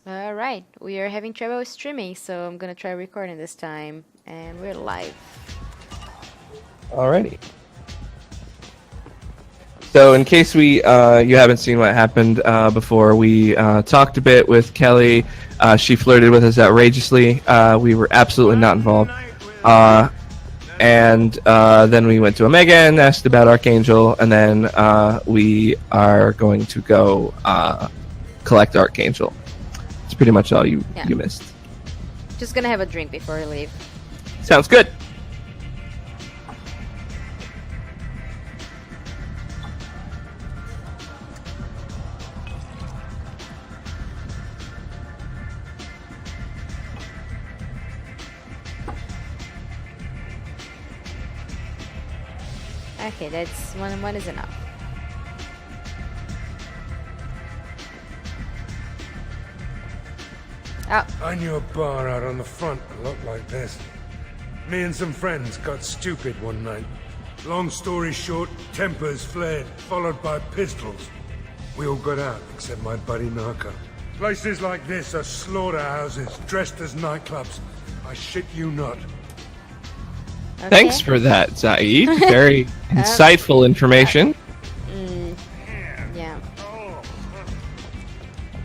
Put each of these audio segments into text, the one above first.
Alright, we are having trouble streaming, so I'm gonna try recording this time. And we're live. Alrighty. So in case you haven't seen what happened before, we talked a bit with Kelly. She flirted with us outrageously. We were absolutely not involved. And then we went to Omega and asked about Archangel, and then we are going to go collect Archangel. That's pretty much all you missed. Just gonna have a drink before we leave. Sounds good. Okay, that's one is enough. Oh. I knew a bar out on the front that looked like this. Me and some friends got stupid one night. Long story short, tempers flared, followed by pistols. We all got out, except my buddy Narco. Places like this are slaughterhouses, dressed as nightclubs. I shit you not. Okay. Thanks for that, Zaid. Very insightful information. Yeah.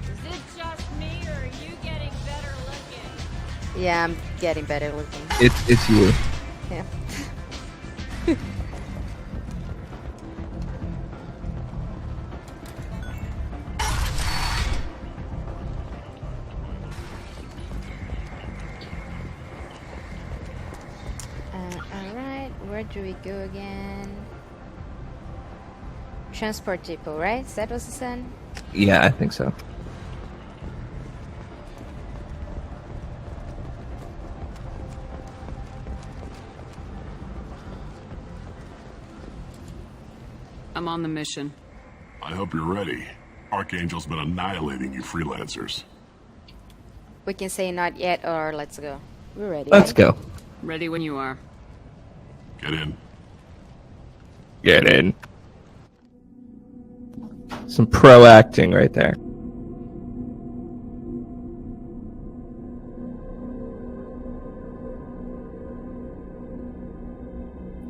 Is it just me, or are you getting better looking? Yeah, I'm getting better looking. It's you. Yeah. Alright, where do we go again? Transport depot, right? Is that what you said? Yeah, I think so. I'm on the mission. I hope you're ready. Archangel's been annihilating you freelancers. We can say not yet or let's go. We're ready. Let's right? go. Ready when you are. Get in. Get in. Some pro acting right there.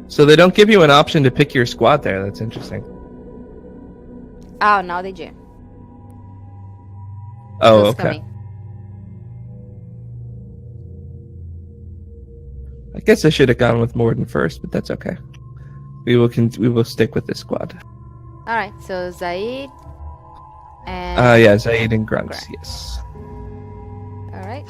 So they don't give you an option to pick your squad there. That's interesting. Oh, now they do. Oh, Who's okay. coming? I guess I should have gone with Morden first, but that's okay. We will stick with this squad. Alright, so Zaid and Yeah, Zaid and Grunts, yes. alright.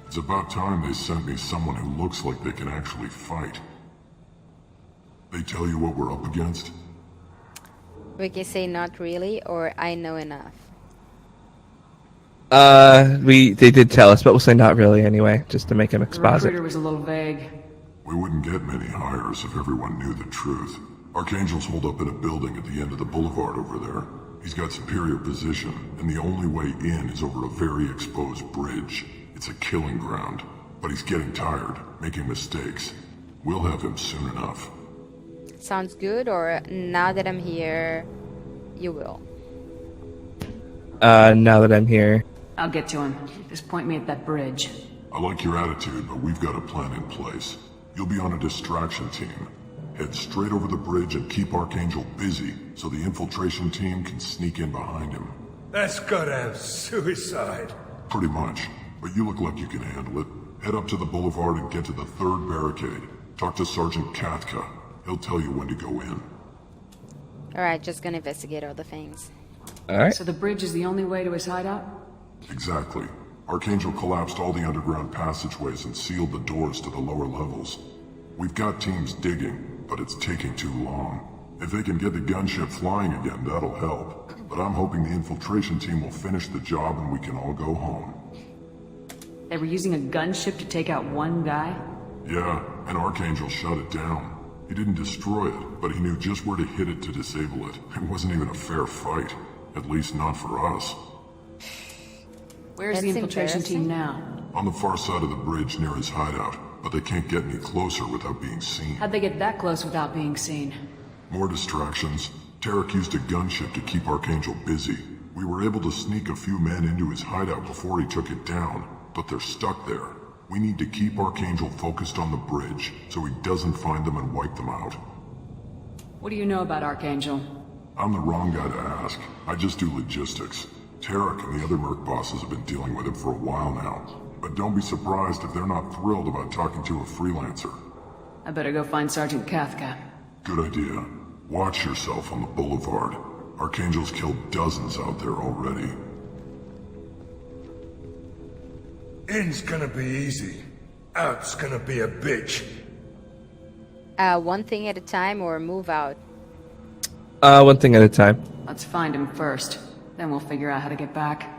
It's about time they sent me someone who looks like they can actually fight. They tell you what we're up against? We can say not really or I know enough. They did tell us, but we'll say not really anyway, just to make him The exposit. recruiter was a little vague. We wouldn't get many hires if everyone knew the truth. Archangel's holed up in a building at the end of the boulevard over there. He's got superior position, and the only way in is over a very exposed bridge. It's a killing ground, but he's getting tired, making mistakes. We'll have him soon enough. Sounds good, or now that I'm here, you will. Now that I'm here. I'll get to him. Just point me at that bridge. I like your attitude, but we've got a plan in place. You'll be on a distraction team. Head straight over the bridge and keep Archangel busy so the infiltration team can sneak in behind him. That's goddamn suicide. Pretty much. But you look like you can handle it. Head up to the boulevard and get to the third barricade. Talk to Sergeant Katka. He'll tell you when to go in. Alright, just gonna investigate all the things. Alright. So the bridge is the only way to his hideout? Exactly. Archangel collapsed all the underground passageways and sealed the doors to the lower levels. We've got teams digging, but it's taking too long. If they can get the gunship flying again, that'll help. But I'm hoping the infiltration team will finish the job and we can all go home. They were using a gunship to take out one guy? Yeah, and Archangel shut it down. He didn't destroy it, but he knew just where to hit it to disable it. It wasn't even a fair fight. At least not for us. Where's the That's infiltration team embarrassing. now? On the far side of the bridge near his hideout, but they can't get any closer without being seen. How'd they get that close without being seen? More distractions. Tarek used a gunship to keep Archangel busy. We were able to sneak a few men into his hideout before he took it down, but they're stuck there. We need to keep Archangel focused on the bridge, so he doesn't find them and wipe them out. What do you know about Archangel? I'm the wrong guy to ask. I just do logistics. Tarek and the other merc bosses have been dealing with him for a while now. But don't be surprised if they're not thrilled about talking to a freelancer. I better go find Sergeant Kafka. Good idea. Watch yourself on the boulevard. Archangel's killed dozens out there already. In's gonna be easy. Out's gonna be a bitch. One thing at a time or move out? One thing at a time. Let's find him first. Then we'll figure out how to get back.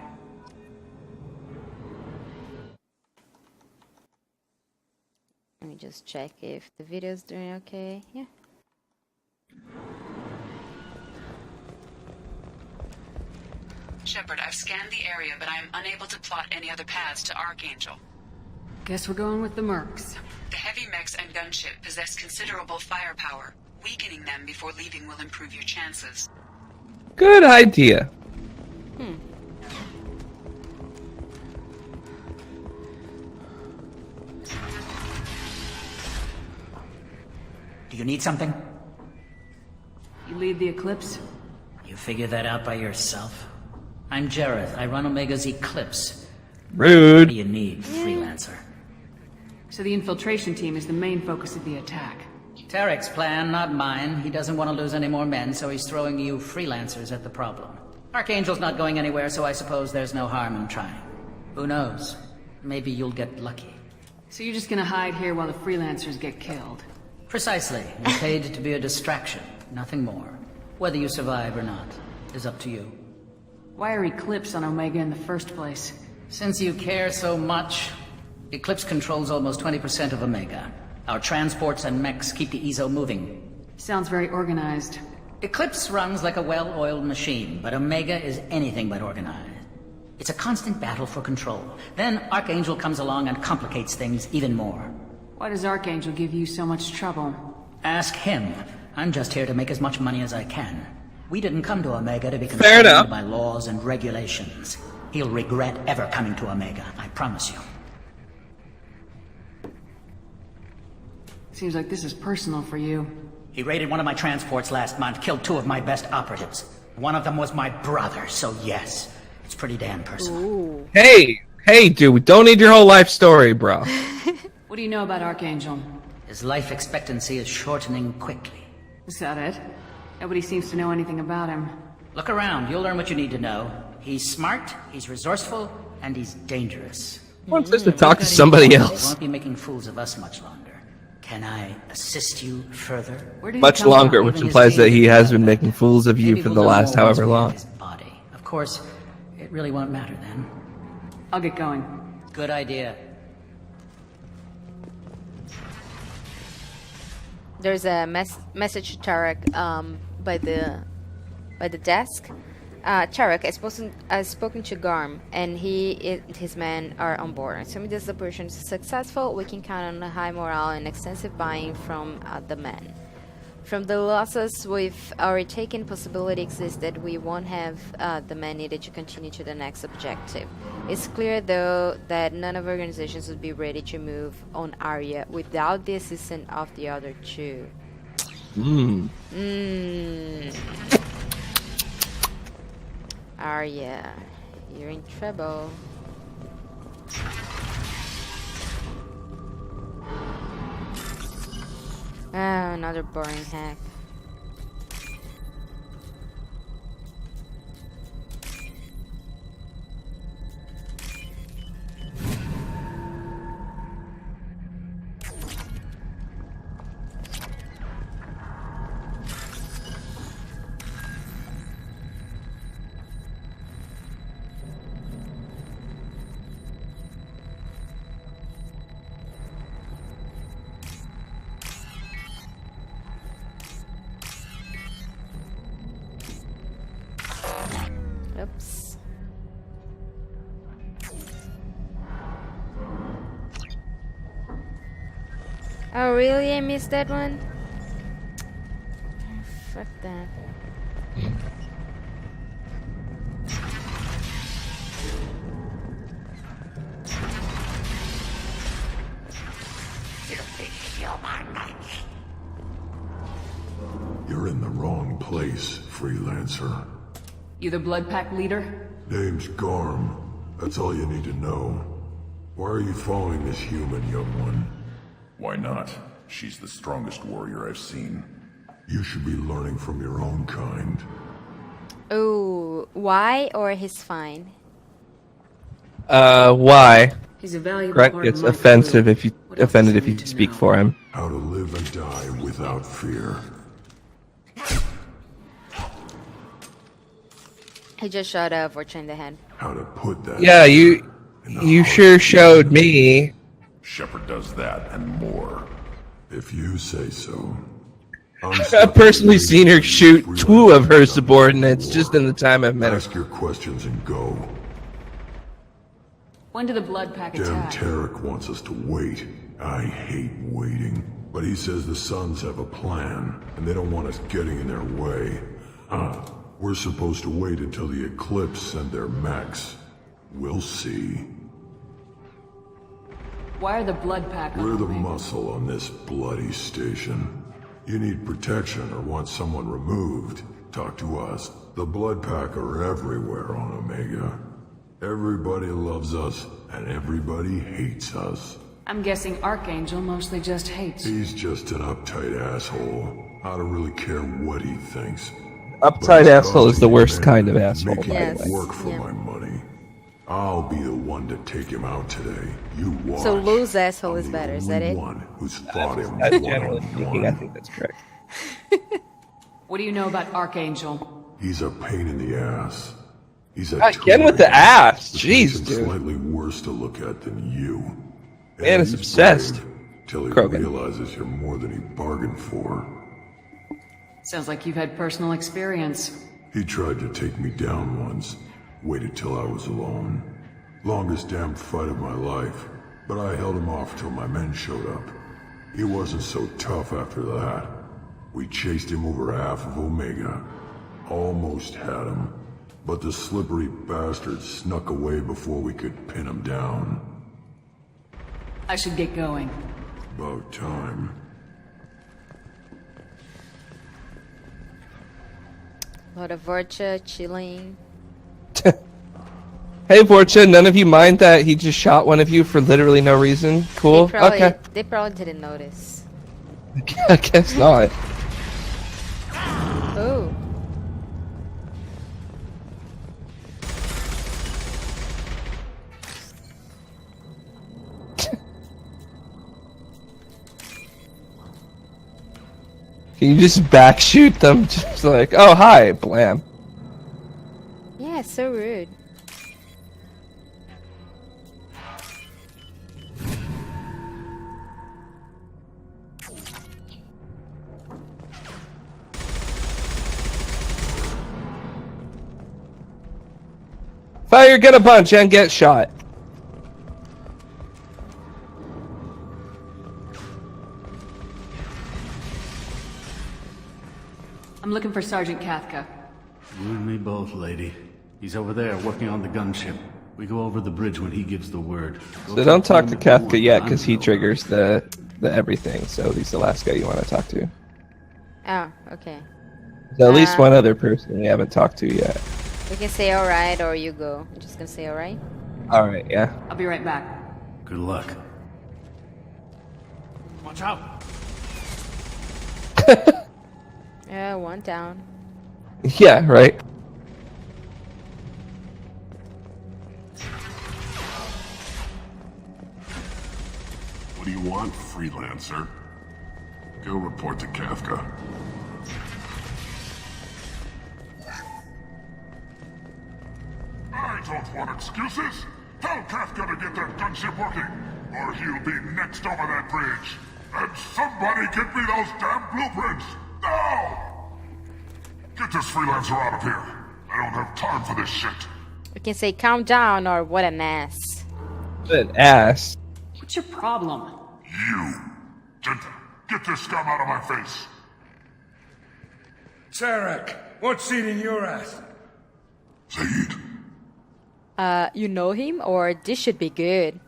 Let me just check if the video's doing okay. Yeah. Shepard, I've scanned the area, but I am unable to plot any other paths to Archangel. Guess we're going with the mercs. The heavy mechs and gunship possess considerable firepower. Weakening them before leaving will improve your chances. Good idea. Do you need something? You lead the Eclipse? You figure that out by yourself? I'm Jareth. I run Omega's Eclipse. What Rude. do you need, freelancer? So the infiltration team is the main focus of the attack. Tarek's plan, not mine. He doesn't want to lose any more men, so he's throwing you freelancers at the problem. Archangel's not going anywhere, so I suppose there's no harm in trying. Who knows? Maybe you'll get lucky. So you're just gonna hide here while the freelancers get killed? Precisely. You're paid to be a distraction, nothing more. Whether you survive or not is up to you. Why are Eclipse on Omega in the first place? Since you care so much, Eclipse controls almost 20% of Omega. Our transports and mechs keep the EZO moving. Sounds very organized. Eclipse runs like a well-oiled machine, but Omega is anything but organized. It's a constant battle for control. Then Archangel comes along and complicates things even more. Why does Archangel give you so much trouble? Ask him. I'm just here to make as much money as I can. We didn't come to Omega to be Fair enough. constrained by laws and regulations. He'll regret ever coming to Omega, I promise you. Seems like this is personal for you. He raided one of my transports last month, killed 2 of my best operatives. One of them was my brother, so yes, it's pretty damn personal. Hey, dude, we don't need your whole life story, bro. What do you know about Archangel? His life expectancy is shortening quickly. Is that it? Nobody seems to know anything about him. Look around, you'll learn what you need to know. He's smart, he's resourceful, and he's dangerous. Wants us to talk to somebody They else. won't be making fools of us much longer. Can I assist you further? Where did he Much come longer, from? which implies that he has been making fools of you Maybe for we'll the know last more once however we have long. his body. Of course, it really won't matter then. I'll get going. Good idea. There's a message to Tarek by the desk. Tarek, I've spoken to Garm, and his men are on board. Assuming this operation is successful, we can count on a high morale and extensive buying from the men. From the losses we've already taken, possibility exists that we won't have the men needed to continue to the next objective. It's clear, though, that none of our organizations would be ready to move on Aria without the assistance of the other 2. Aria, you're in trouble. Ah, another boring hack. Oh, really? I missed that one? Fuck that. You're in the wrong place, freelancer. You the Blood Pack leader? Name's Garm. That's all you need to know. Why are you following this human, young one? Why not? She's the strongest warrior I've seen. You should be learning from your own kind. Oh, why or he's fine? Why? He's a valuable Grant part gets of my offended crew. if you What else offended does if he you need to speak know? for him. How to live and die without fear. He just shot a Vorcha in the head. How to put that... Yeah, you in the you heart sure of showed the- me. Shepard does that and more. If you say so. I've personally seen her shoot 2 of her subordinates just in the time I've met her. Ask your questions and go. When did the Blood Pack Damn attack? Tarek wants us to wait. I hate waiting. But he says the Suns have a plan, and they don't want us getting in their way. We're supposed to wait until the Eclipse send their mechs. We'll see. Why are the Blood Pack We're on the Omega? muscle on this bloody station. You need protection or want someone removed, talk to us. The Blood Pack are everywhere on Omega. Everybody loves us, and everybody hates us. I'm guessing Archangel mostly just hates. He's just an uptight asshole. I don't really care what he thinks. Uptight asshole is the worst kind of asshole, Making by Yes. the way. work for Yeah. my money. I'll be the one to take him out today. You watch. So lose asshole I'm is the better, is only that it? one who's fought him Generally speaking, I one-on-one. think that's correct. What do you know about Archangel? He's a pain in the ass. He's a Again with the tool. ass. The Jeez, patient's dude. slightly worse to look at than you. Man is he's obsessed. brave Till he Krogan. realizes you're more than he bargained for. Sounds like you've had personal experience. He tried to take me down once. Waited till I was alone. Longest damn fight of my life. But I held him off till my men showed up. He wasn't so tough after that. We chased him over half of Omega. Almost had him. But the slippery bastard snuck away before we could pin him down. I should get going. About time. A lot of Vorcha chilling. Hey, Vorcha, none of you mind that he just shot one of you for literally no reason? Cool? Okay. They probably didn't notice. I guess not. Oh. Can you just back shoot them? Just like, oh, hi, blam. Yeah, so rude. Fire, get a punch, and get shot. I'm looking for Sergeant Kafka. You and me both, lady. He's over there working on the gunship. We go over the bridge when he gives the word. Go So don't talk him to if you Kafka want, yet, but because I'm he no- triggers the everything, so he's the last guy you want to talk to. Oh, okay. There's at least one other person we haven't talked to yet. We can say alright or you go. I'm just gonna say alright. Alright, yeah. I'll be right back. Good luck. Watch out! Yeah, one down. Yeah, right. What do you want, freelancer? Go report to Kafka. I don't want excuses. Tell Kafka to get that gunship working, or he'll be next over that bridge. And somebody get me those damn blueprints! Now! Get this freelancer out of here. I don't have time for this shit. We can say calm down or what an ass. What an ass. What's your problem? You. Genta, get this scum out of my face. Tarek, what's eating your ass? Zaid, You know him, or this should be good.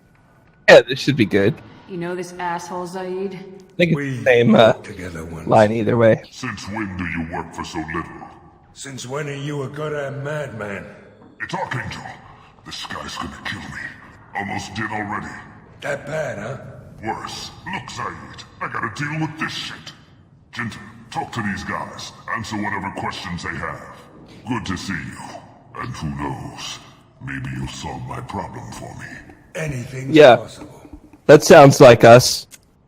Yeah, this should be good. You know this asshole, Zaid? I think it's We the same worked together once. line either way. since when do you work for so little? Since when are you a goddamn madman? It's Archangel. This guy's gonna kill me. Almost did already. That bad, huh? Worse. Look, Zaid, I gotta deal with this shit. Genta, talk to these guys. Answer whatever questions they have. Good to see you. And who knows, maybe you'll solve my problem for me. Anything's Yeah. possible. That sounds like us.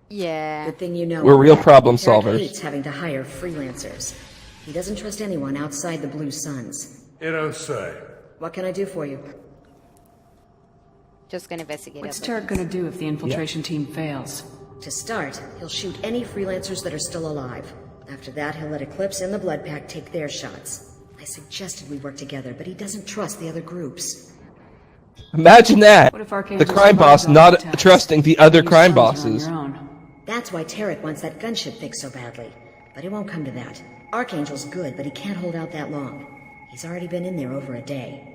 Yeah. Good thing you know. We're real problem Tarek solvers. hates having to hire freelancers. He doesn't trust anyone outside the Blue Suns. You don't say. What can I do for you? Just gonna investigate. What's everything. Turk gonna do if the infiltration team fails? To start, he'll shoot any freelancers that are still alive. After that, he'll let Eclipse and the Blood Pack take their shots. I suggested we work together, but he doesn't trust the other groups. Imagine that. What if Archangel The crime boss survives all not the attacks? trusting the other You crime sons are on bosses. your own. That's why Tarek wants that gunship fixed so badly. But it won't come to that. Archangel's good, but he can't hold out that long. He's already been in there over a day.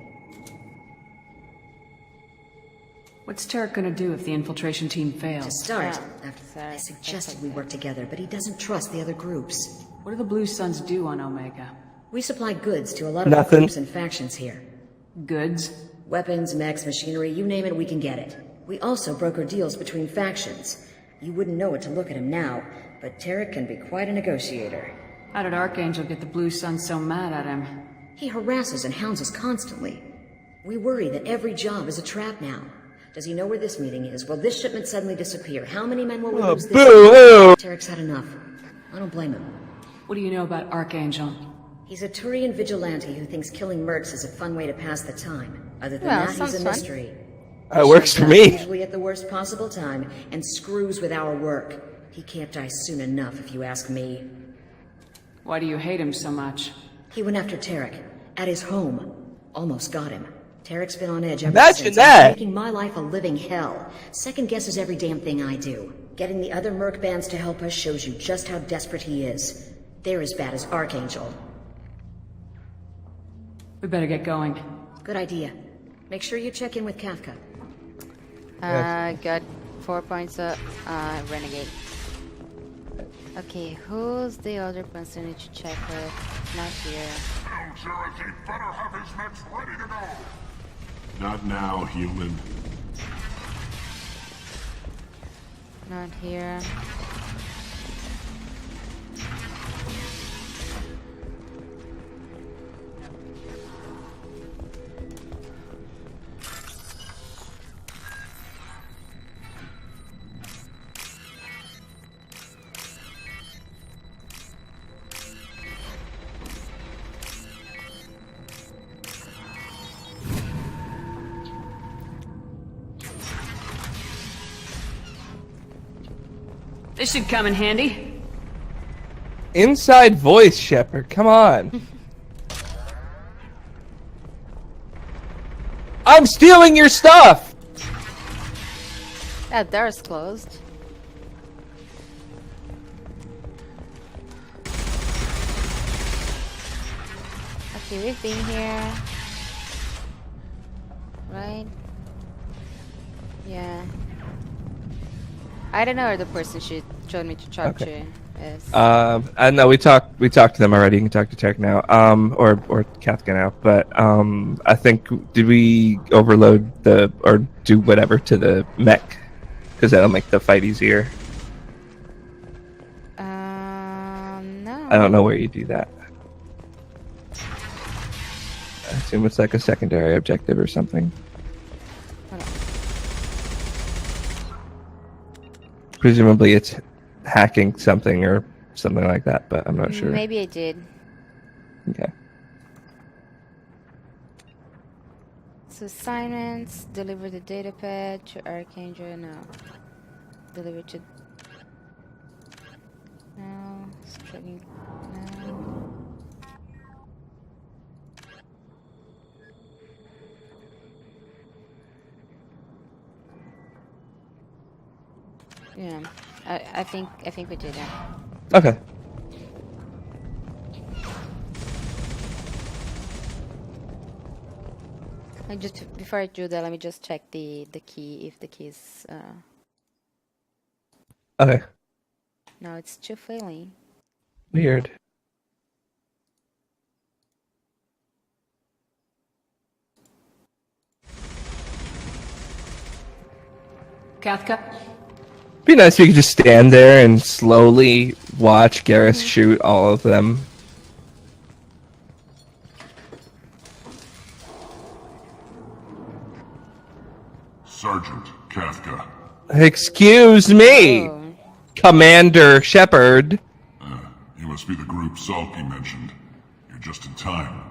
What's Turk gonna do if the infiltration team To fails? start, Sorry, I suggested we work together, but he doesn't trust the other groups. What do the Blue Suns do on Omega? We supply goods to a lot of the Nothing. groups and factions here. Goods? Weapons, mechs, machinery, you name it, we can get it. We also broker deals between factions. You wouldn't know it to look at him now, but Tarek can be quite a negotiator. How did Archangel get the Blue Suns so mad at him? He harasses and hounds us constantly. We worry that every job is a trap now. Does he know where this meeting is? Will this shipment suddenly disappear? How many men will we lose this Boo-hoo! Tarek's had enough. I don't blame him. What do you know about Archangel? He's a Turian vigilante who thinks killing mercs is a fun way to pass the time. Other than Well, that, he's sounds a fun. mystery. That works for Shows up me. Usually at the worst possible time and screws with our work. He can't die soon enough, if you ask me. Why do you hate him so much? He went after Tarek at his home. Almost got him. Tarek's been on edge ever Imagine since. that. He's making my life a living hell. Second guesses every damn thing I do. Getting the other merc bands to help us shows you just how desperate he is. They're as bad as Archangel. We better get going. Good idea. Make sure you check in with Kafka. Got 4 points up. Renegade. Okay, who's the other person I need to check with? Not here. Tell Jareth he better have his mechs ready to go. Not now, human. Not here. This should come in handy. Inside voice, Shepard. Come on. I'm stealing your stuff. That door's closed. Okay, we've been here. Right? Yeah. I don't know where the person she showed me to talk Okay. to is. I know we talked to them already. You can talk to Tarek now. Or Kafka now. But I think did we overload or do whatever to the mech? Because that'll make the fight easier. No. I don't know where you do that. I assume it's like a secondary objective or something. Hold on. Presumably it's hacking something or something like that, but I'm not sure. Maybe I did. Okay. So assignments, deliver the data pad to Archangel, no. Deliver to... No, struggling, no. Yeah. I think we do that. Okay. I just before I do that, let me just check the key if the key is. Okay. No, it's still failing. Weird. Kafka? Be nice if you could just stand there and slowly watch Garrus shoot all of them. Sergeant Kafka. Excuse me, Oh. Commander Shepard. You must be the group Salky mentioned. You're just in time.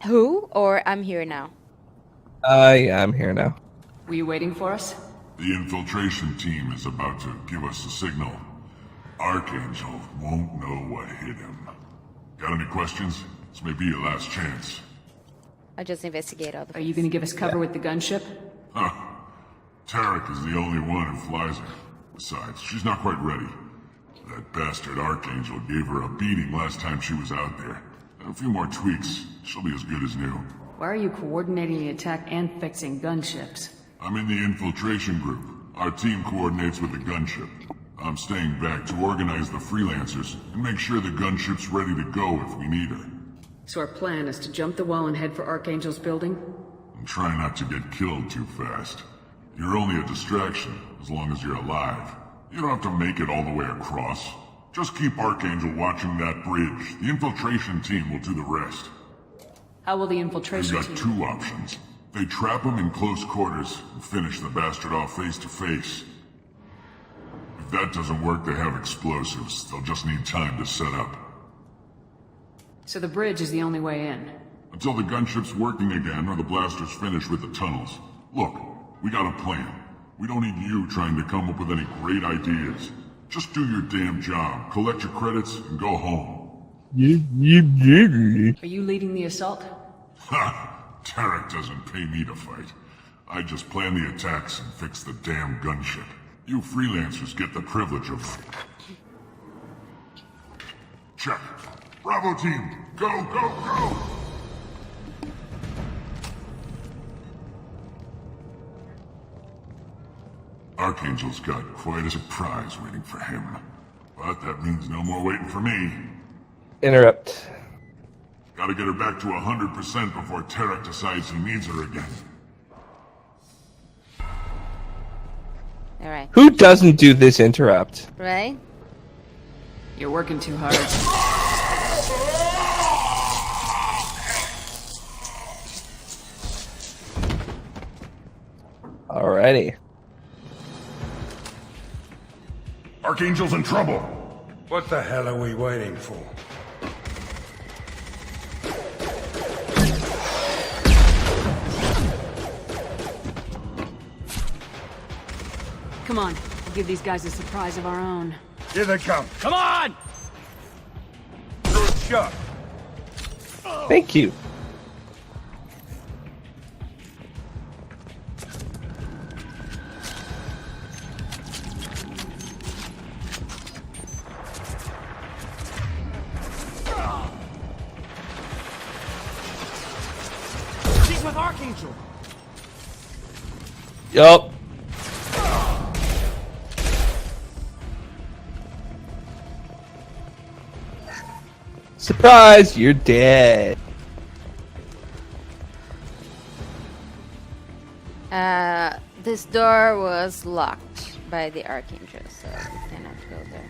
Who? Or I'm here now. Yeah, I'm here now. Were you waiting for us? The infiltration team is about to give us a signal. Archangel won't know what hit him. Got any questions? This may be your last chance. I just investigate all the. Are you gonna give us cover with the gunship? Huh. Tarek is the only one who flies her. Besides, she's not quite ready. That bastard Archangel gave her a beating last time she was out there. A few more tweaks, she'll be as good as new. Why are you coordinating the attack and fixing gunships? I'm in the infiltration group. Our team coordinates with the gunship. I'm staying back to organize the freelancers and make sure the gunship's ready to go if we need her. So our plan is to jump the wall and head for Archangel's building? And try not to get killed too fast. You're only a distraction, as long as you're alive. You don't have to make it all the way across. Just keep Archangel watching that bridge. The infiltration team will do the rest. How will the You've infiltration got team... two options. They trap him in close quarters and finish the bastard off face to face. If that doesn't work, they have explosives. They'll just need time to set up. So the bridge is the only way in? Until the gunship's working again or the blasters finish with the tunnels. Look, we got a plan. We don't need you trying to come up with any great ideas. Just do your damn job, collect your credits, and go home. Are you leading the assault? Ha! Tarek doesn't pay me to fight. I just plan the attacks and fix the damn gunship. You freelancers get the privilege of... Check. Bravo team, go, go, go! Archangel's got quite a surprise waiting for him. But that means no more waiting for me. Interrupt. Gotta get her back to 100% before Tarek decides he needs her again. Alright. Who doesn't do this interrupt? Right? You're working too hard. Alrighty. Archangel's in trouble. What the hell are we waiting for? Come on, we'll give these guys a surprise of our own. Here they come. Come on! Good shot. Thank you. She's with Archangel. Yup. Surprise! You're dead. This door was locked by the Archangel, so we cannot go there.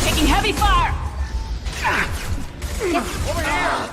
Taking heavy fire! Over here!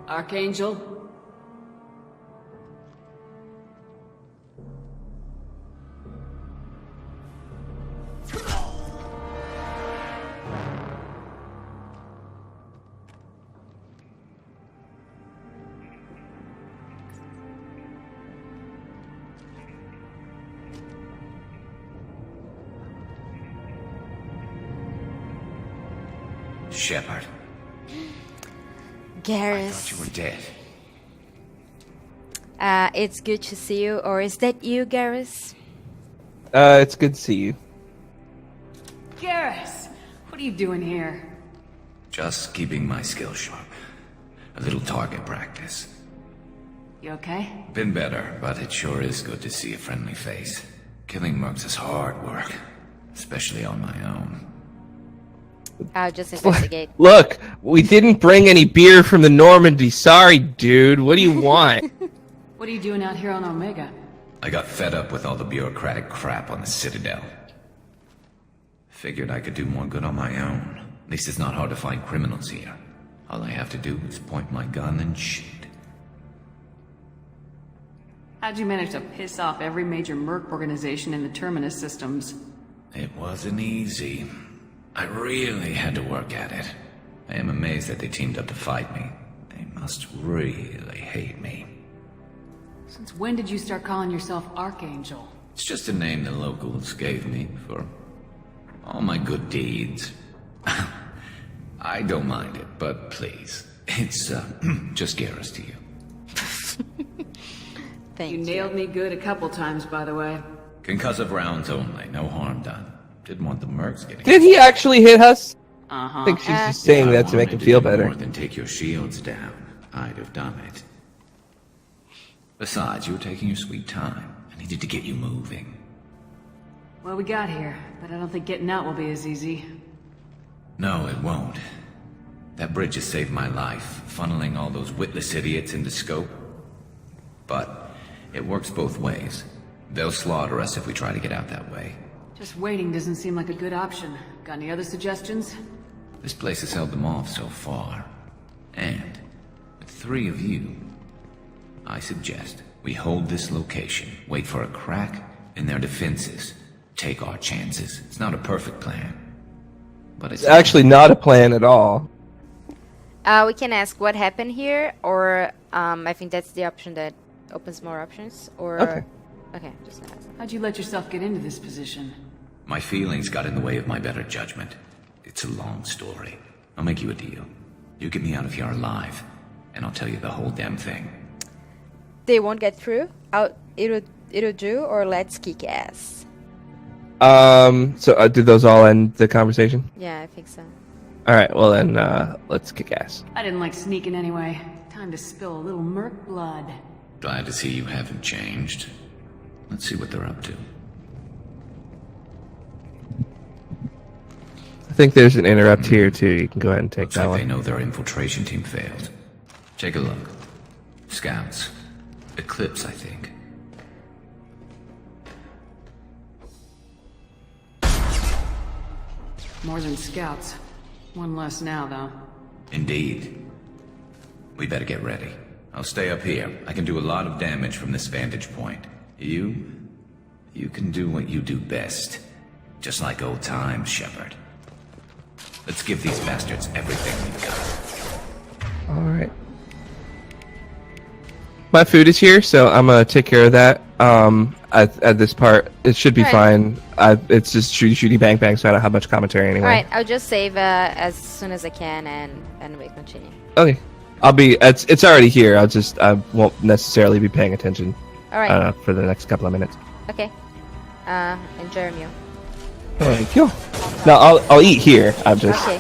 Archangel? Shepard. Garrus. I thought you were dead. It's good to see you. Or is that you, Garrus? It's good to see you. Garrus! What are you doing here? Just keeping my skills sharp. A little target practice. You okay? Been better, but it sure is good to see a friendly face. Killing mercs is hard work, especially on my own. I'll just investigate. Look, we didn't bring any beer from the Normandy. Sorry, dude. What do you want? What are you doing out here on Omega? I got fed up with all the bureaucratic crap on the Citadel. Figured I could do more good on my own. At least it's not hard to find criminals here. All I have to do is point my gun and shoot. How'd you manage to piss off every major merc organization in the Terminus systems? It wasn't easy. I really had to work at it. I am amazed that they teamed up to fight me. They must really hate me. Since when did you start calling yourself Archangel? It's just a name the locals gave me for all my good deeds. I don't mind it, but please, it's just Garrus to you. Thank you. Nailed me good a couple times, by the way. Concussive rounds only, no harm done. Didn't want the mercs getting... Did he actually hit us? Uh-huh. I think she's just saying that to make him feel better. More than take your shields down. I'd have done it. Besides, you were taking your sweet time. I needed to get you moving. Well, we got here, but I don't think getting out will be as easy. No, it won't. That bridge has saved my life, funneling all those witless idiots into scope. But it works both ways. They'll slaughter us if we try to get out that way. Just waiting doesn't seem like a good option. Got any other suggestions? This place has held them off so far. And with 3 of you, I suggest we hold this location, wait for a crack in their defenses, take our chances. It's not a perfect plan, but it's actually not a plan at all. We can ask what happened here, or I think that's the option that opens more options, or... Okay, just ask. How'd you let yourself get into this position? My feelings got in the way of my better judgment. It's a long story. I'll make you a deal. You get me out of here alive, and I'll tell you the whole damn thing. They won't get through? It'll do, or let's kick ass? So did those all end the conversation? Yeah, I think so. Alright, well then, let's kick ass. I didn't like sneaking anyway. Time to spill a little merc blood. Glad to see you haven't changed. Let's see what they're up to. I think there's an interrupt here too. You can go ahead and take that one. They know their infiltration team failed. Take a look. Scouts. Eclipse, I think. More than scouts. One less now, though. Indeed. We better get ready. I'll stay up here. I can do a lot of damage from this vantage point. You can do what you do best. Just like old times, Shepard. Let's give these bastards everything we've got. Alright. My food is here, so I'm gonna take care of that. At this part, it should be fine. It's just shooty bang bang, so I don't have much commentary anyway. Alright, I'll just save as soon as I can, and we continue. Okay. It's already here. I won't necessarily be paying attention. Alright. For the next couple of minutes. Okay. Enjoy your meal. Thank you. No, I'll eat here. I'm just. Okay.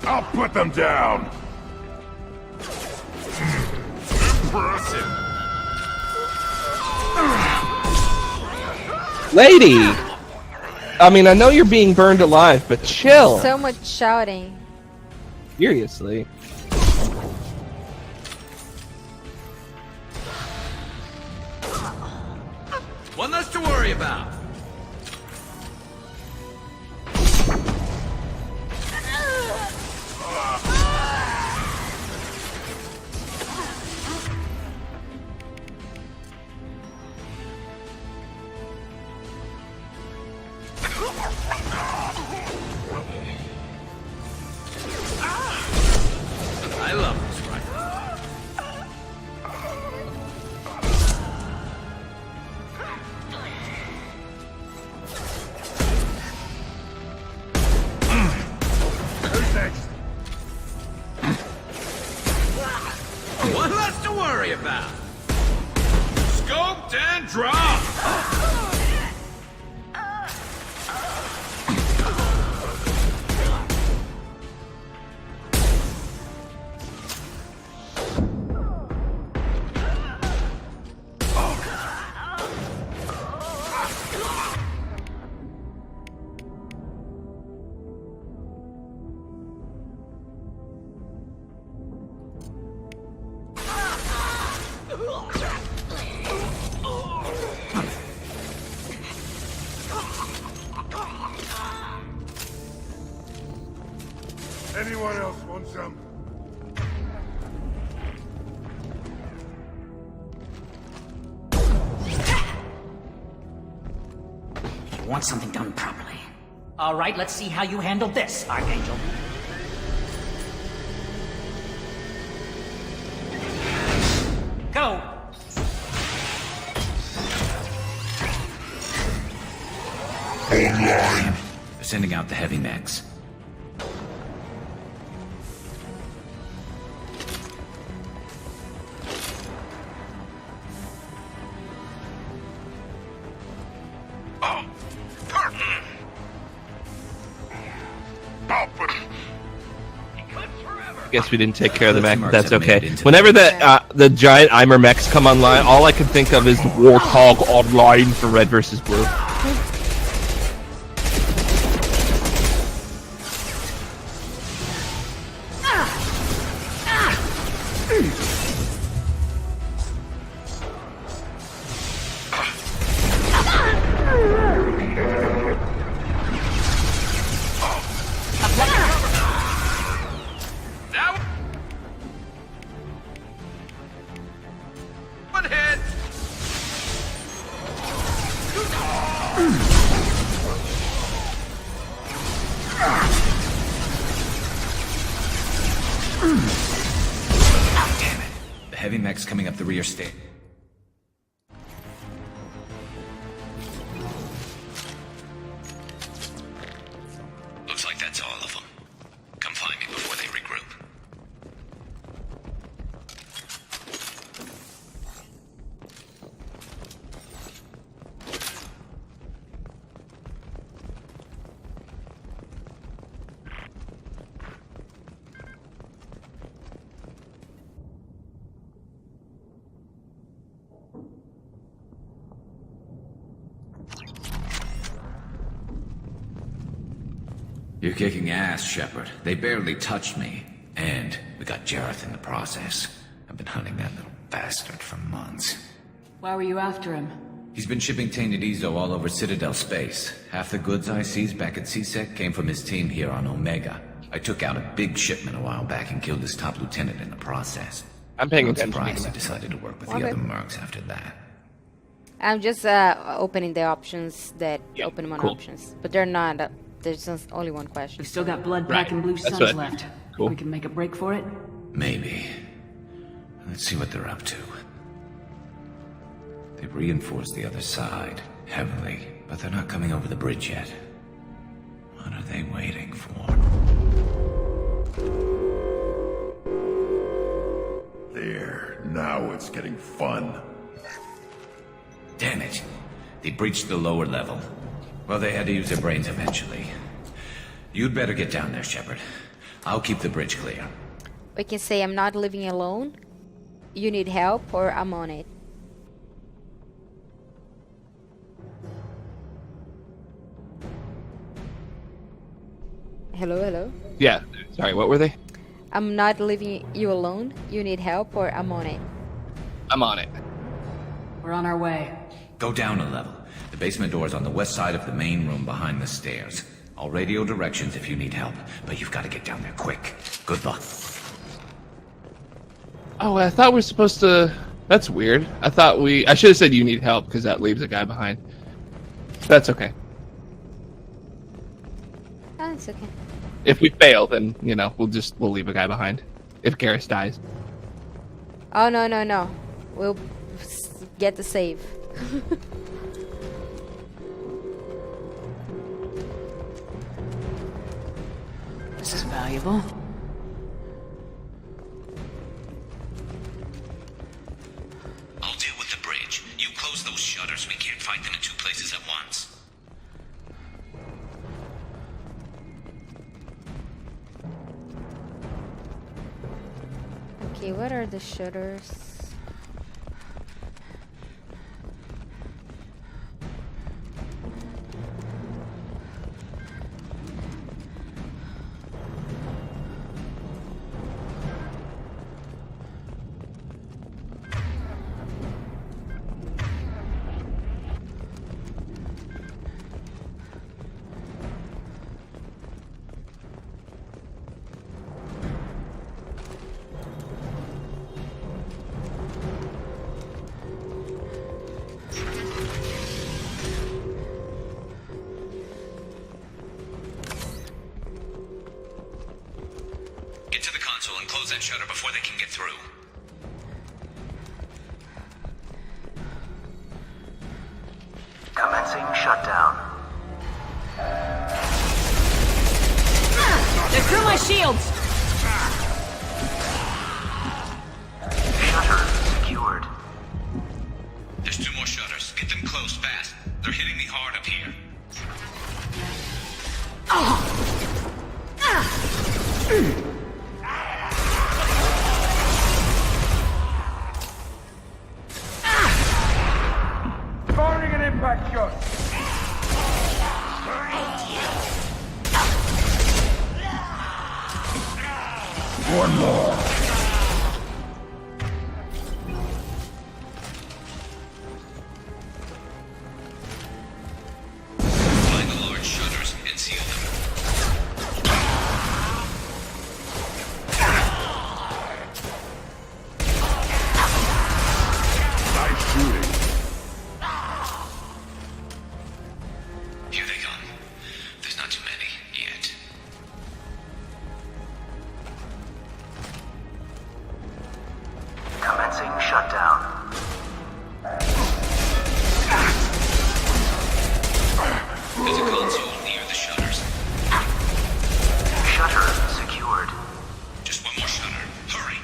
I'll put them down! Impressive! Lady! I mean, I know you're being burned alive, but chill. So much shouting. Seriously. One less to worry about. I love this rifle. Who's next? One less to worry about. Scoped and dropped. Anyone else want some? You want something done properly. All right, let's see how you handle this, Archangel. Go! They're sending out the heavy mechs. I guess we didn't take care of the mech, but that's Mercs have made it okay. into Whenever the giant Eimer mechs come online, all I can think of is Warthog Online for Red versus Blue. That one hit. Damn it. The heavy mech's coming up the rear stair. Looks like that's all of them. Come find me before they regroup. You're kicking ass, Shepard. They barely touched me. And we got Jareth in the process. I've been hunting that little bastard for months. Why were you after him? He's been shipping tainted Ezo all over Citadel space. Half the goods I seized back at CSEC came from his team here on Omega. I took out a big shipment a while back and killed his top lieutenant in the process. I'm paying Not attention. surprised he decided to work with the Okay. other mercs after that. I'm just opening the options that Yeah, open on cool. options, but they're not. There's just only one question. We still got Blood Right, Pack and Blue that's Suns what- left. cool. We can make a break for it. Maybe. Let's see what they're up to. They've reinforced the other side, heavily, but they're not coming over the bridge yet. What are they waiting for? There, now it's getting fun. Damn it. They breached the lower level. Well, they had to use their brains eventually. You'd better get down there, Shepard. I'll keep the bridge clear. We can say I'm not living alone. You need help, or I'm on it. Hello, hello. Yeah. Sorry, what were they? I'm not leaving you alone. You need help or I'm on it. I'm on it. We're on our way. Go down a level. The basement door is on the west side of the main room behind the stairs. I'll radio directions if you need help, but you've got to get down there quick. Good luck. Oh, I thought we were supposed to... That's weird. I should have said you need help, because that leaves a guy behind. That's okay. Oh, it's okay. If we fail, then, we'll leave a guy behind. If Garrus dies. Oh, no. We'll get the save. This is valuable. I'll deal with the bridge. You close those shutters. We can't fight them in two places at once. Okay, what are the shutters? Get to the console and close that shutter before they can get through. Commencing shutdown. They threw my shields! Shutter secured. There's two more shutters. Get them closed fast. They're hitting me hard up here. Firing an impact shot! One more. Find the large shutters and seal them. Nice shooting. Here they come. There's not too many yet. Commencing shutdown. There's a console near the shutters. Shutter secured. Just one more shutter. Hurry!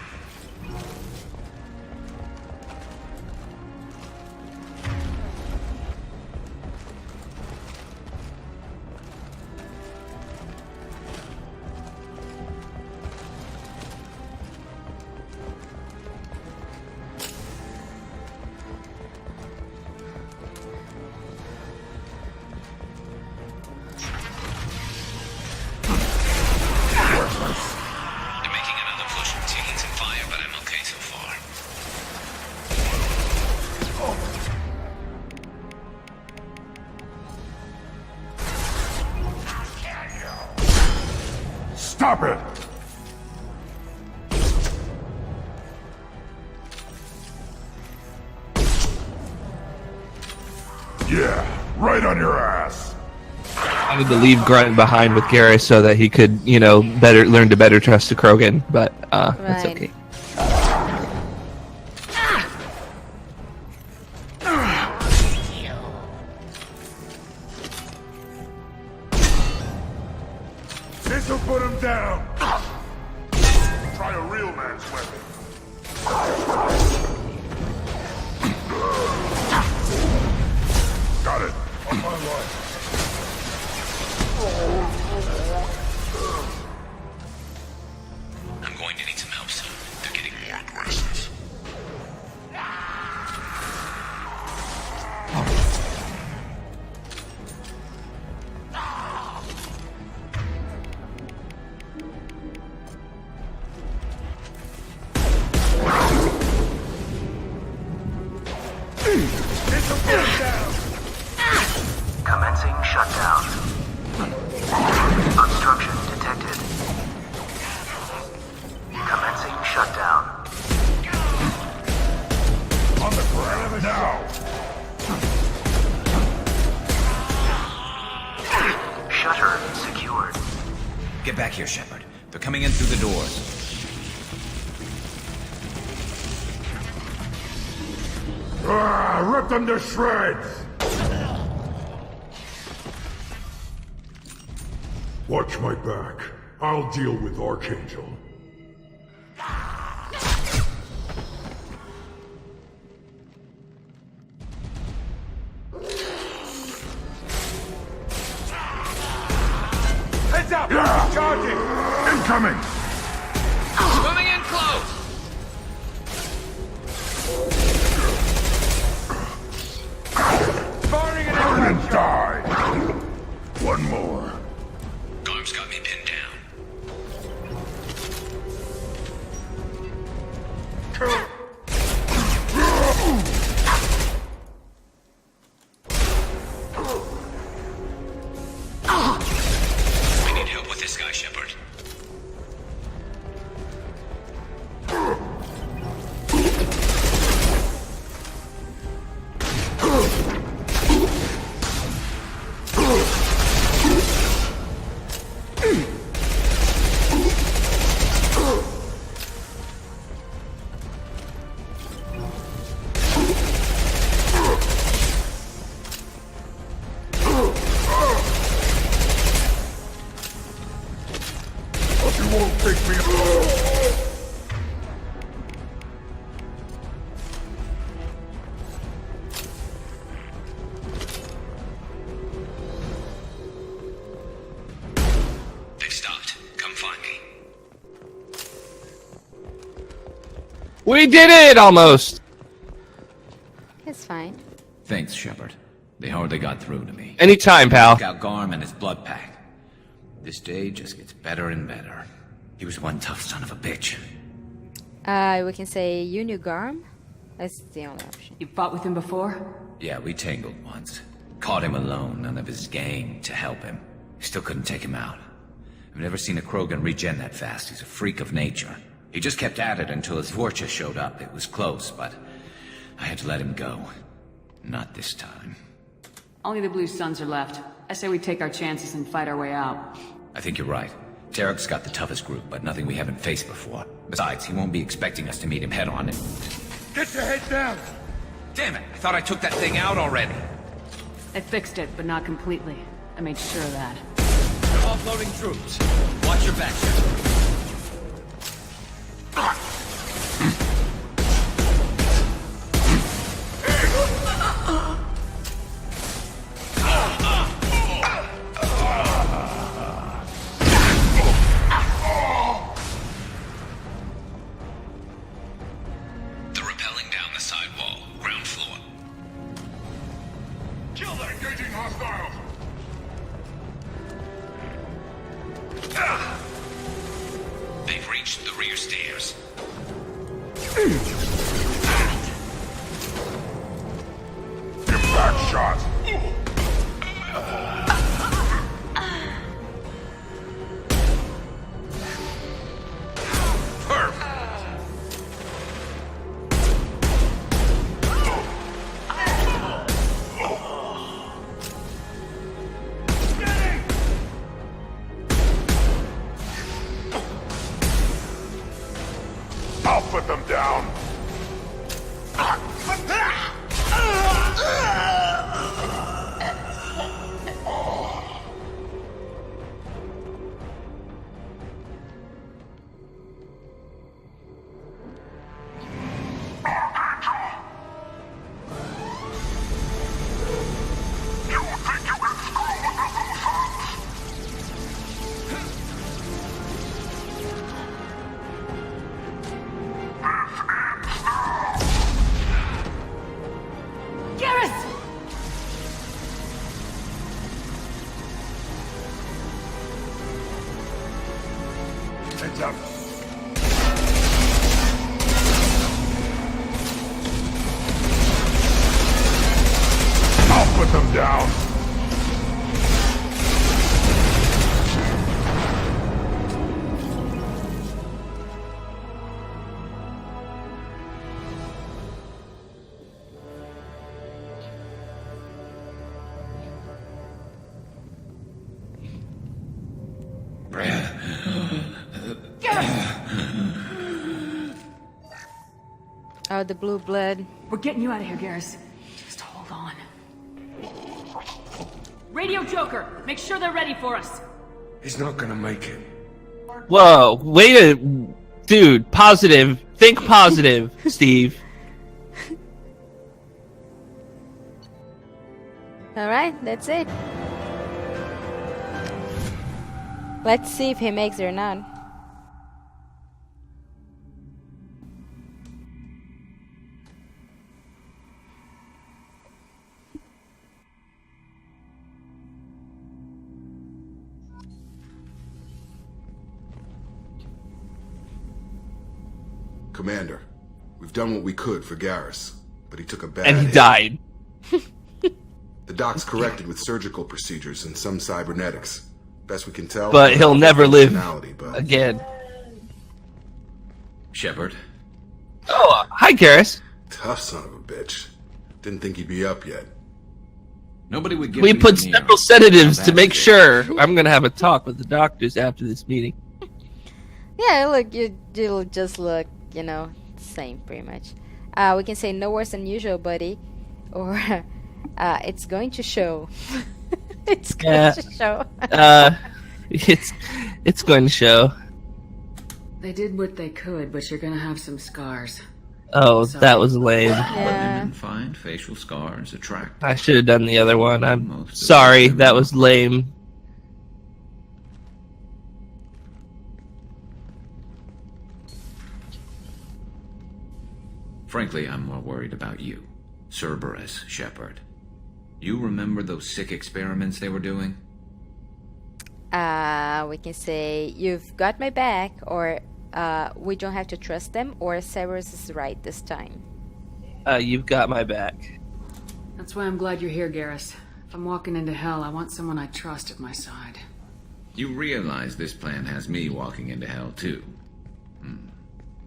They're making another push, taking some fire, but I'm okay so far. Stop it! Yeah, right on your ass. I wanted to leave Grunt behind with Garrus so that he could, learn to better trust the Krogan, but that's Right. okay. This'll put him down! Try a real man's weapon. Got it. On my life. I'm going to need some help soon. They're getting more aggressive. Get back here, Shepard. They're coming in through the doors. Rip them to shreds! Watch my back. I'll deal with Archangel. Heads up! Yeah. Charging! Incoming! Moving in close! Firing an Burn and impact die! One more. Garm's got me pinned down. We need help with this guy, Shepard. You won't take me. They've stopped. Come find me. We did it almost. It's fine. Thanks, Shepard. They hardly got through to me. Anytime, pal. Took out Garm and his blood pack. This day just gets better and better. He was one tough son of a bitch. We can say you knew Garm? That's the only option. You fought with him before? Yeah, we tangled once. Caught him alone, none of his gang to help him. Still couldn't take him out. I've never seen a Krogan regen that fast. He's a freak of nature. He just kept at it until his Vorcha showed up. It was close, but I had to let him go. Not this time. Only the Blue Suns are left. I say we take our chances and fight our way out. I think you're right. Tarek's got the toughest group, but nothing we haven't faced before. Besides, he won't be expecting us to meet him head-on. Get your head down! Damn it! I thought I took that thing out already. I fixed it, but not completely. I made sure of that. Offloading troops. Watch your back, Shepard. They're rappelling down the side wall, ground floor. Kill them! Engaging hostiles! They've reached the rear stairs. Impact shot! I'll put them down! Garrus! Heads up. I'll put them down. Brad. Oh, the blue blood. We're getting you out of here, Garrus. Just hold on. Radio Joker, make sure they're ready for us. He's not gonna make it. Whoa, wait a... Dude, positive. Think positive, Steve. Alright, that's it. Let's see if he makes it or not. Commander, we've done what we could for Garrus, but he took a bad And he hit. died. The doc's corrected with surgical procedures and some cybernetics. Best we can tell. But he'll never live but again. Shepard. Oh, hi, Garrus. Tough son of a bitch. Didn't think he'd be up yet. Nobody would give We me put the several sedatives to make it. sure. I'm gonna have a talk with the doctors after this meeting. Yeah, look, you'll just look, you know, same pretty much. We can say no worse than usual, buddy, or it's going to show. It's going to show. It's going to show. They did what they could, but you're gonna have some scars. Oh, Sorry. that was lame. Yeah. Women find facial scars attractive. I should have done the other one. I'm sorry, that was lame. Frankly, I'm more worried about you. Cerberus, Shepard. You remember those sick experiments they were doing? We can say you've got my back, or we don't have to trust them, or Cerberus is right this time. You've got my back. That's why I'm glad you're here, Garrus. If I'm walking into hell, I want someone I trust at my side. You realize this plan has me walking into hell, too.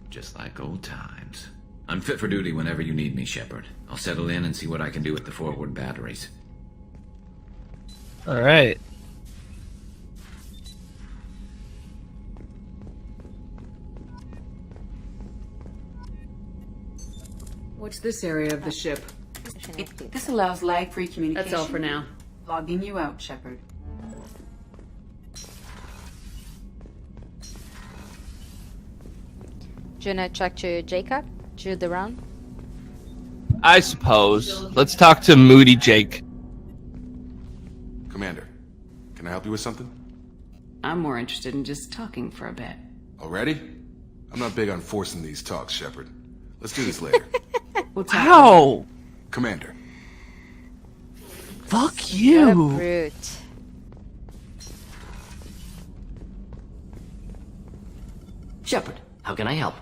Just like old times. I'm fit for duty whenever you need me, Shepard. I'll settle in and see what I can do with the forward batteries. All right. What's this area of the ship? This allows lag-free communication. That's all for now. Logging you out, Shepard. Do you wanna talk to Jacob? Do the round? I suppose. Let's talk to Moody Jake. Commander, can I help you with something? I'm more interested in just talking for a bit. Already? I'm not big on forcing these talks, Shepard. Let's do this later. How? Commander. Fuck What a you. brute. Shepard, how can I help?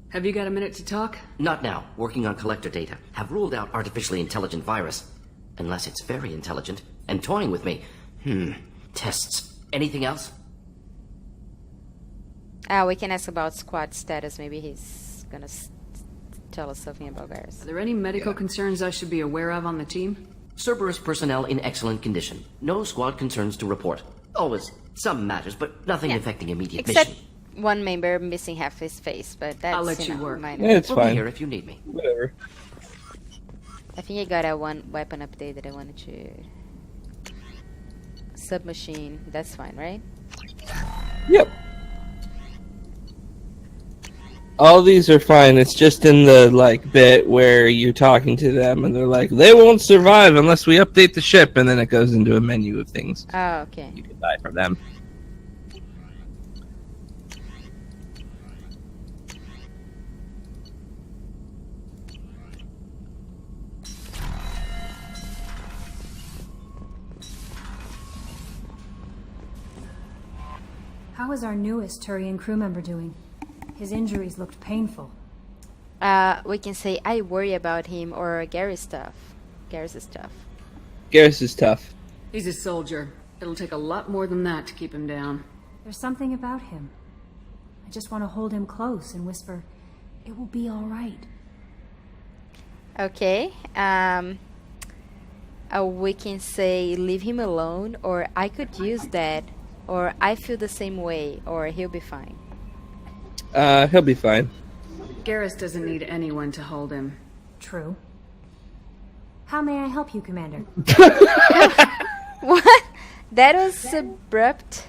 Have you got a minute to talk? Not now. Working on collector data. Have ruled out artificially intelligent virus. Unless it's very intelligent and toying with me. Tests. Anything else? We can ask about squad status. Maybe he's gonna tell us something about Garrus. Are there any medical concerns I should be aware of on the team? Cerberus personnel in excellent condition. No squad concerns to report. Always some matters, but nothing affecting immediate Except mission. one member missing half his face, but that's I'll let you know, work. minor. Yeah, it's We'll be fine. here if you need me. Whatever. I think I got a one weapon update that I wanted to. Submachine. That's fine, right? Yep. All these are fine. It's just in the bit where you're talking to them and they're like, they won't survive unless we update the ship, and then it goes into a menu of things Oh, okay. you can buy from them. How is our newest Turian crew member doing? His injuries looked painful. We can say I worry about him or Garrus stuff. Garrus stuff. Garrus is tough. He's a soldier. It'll take a lot more than that to keep him down. There's something about him. I just want to hold him close and whisper, "It will be all right." Okay. We can say leave him alone, or I could use that, or I feel the same way, or he'll be fine. He'll be fine. Garrus doesn't need anyone to hold him. True. How may I help you, Commander? What? That was abrupt.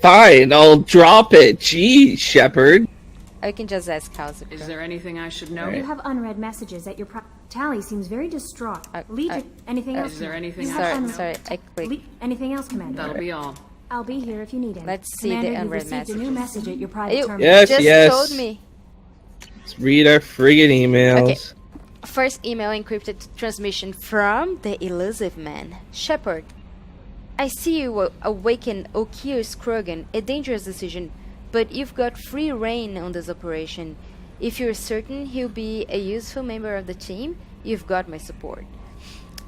Fine, I'll drop it. Gee, Shepard. I can just ask how's it. Is there anything I should know? You have unread messages at your Tally seems very distraught. Anything else? Is there anything Sorry, I clicked. Anything else, Commander? That'll be all. I'll be here if you need it. Let's see Commander, the unread you've received messages. a new message at your private You terminal. just told me. Let's read our friggin' emails. Okay. First email encrypted transmission from the elusive man. Shepard, I see you awaken Okir Skrogan, a dangerous decision, but you've got free reign on this operation. If you're certain he'll be a useful member of the team, you've got my support.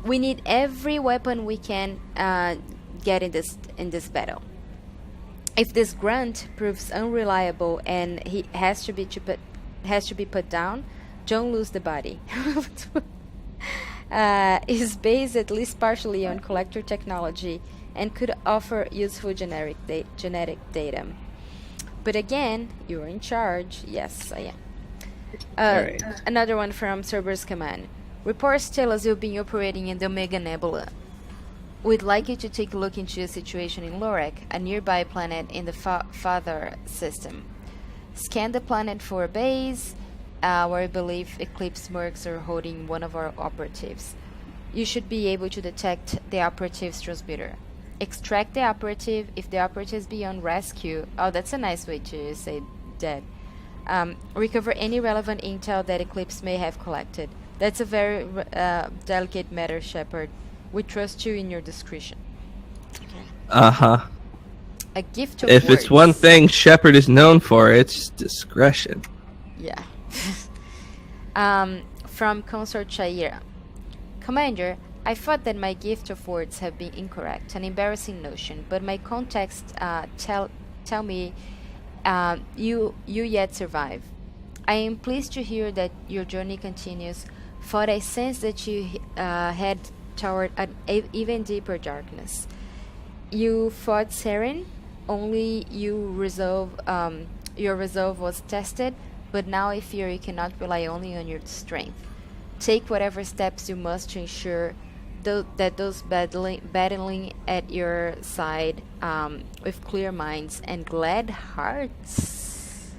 We need every weapon we can get in this battle. If this grunt proves unreliable and he has to be put down, don't lose the body. Is based at least partially on collector technology and could offer useful genetic data. But again, you're in charge. Yes, I am. Another one from Cerberus Command. Reports tell us you've been operating in the Omega Nebula. We'd like you to take a look into the situation in Lorek, a nearby planet in the Father system. Scan the planet for a base, where we believe Eclipse mercs are holding one of our operatives. You should be able to detect the operative's transmitter. Extract the operative if the operative is beyond rescue. Oh, that's a nice way to say dead. Recover any relevant intel that Eclipse may have collected. That's a very delicate matter, Shepard. We trust you in your discretion. Okay. Uh-huh. A gift of If words. it's one thing Shepard is known for, it's discretion. Yeah. From Consort Shaira. Commander, I thought that my gift of words have been incorrect, an embarrassing notion, but my contacts tell me you yet survive. I am pleased to hear that your journey continues, for I sense that you head toward an even deeper darkness. You fought Saren, only your resolve was tested, but now I fear you cannot rely only on your strength. Take whatever steps you must to ensure that those battling at your side with clear minds and glad hearts.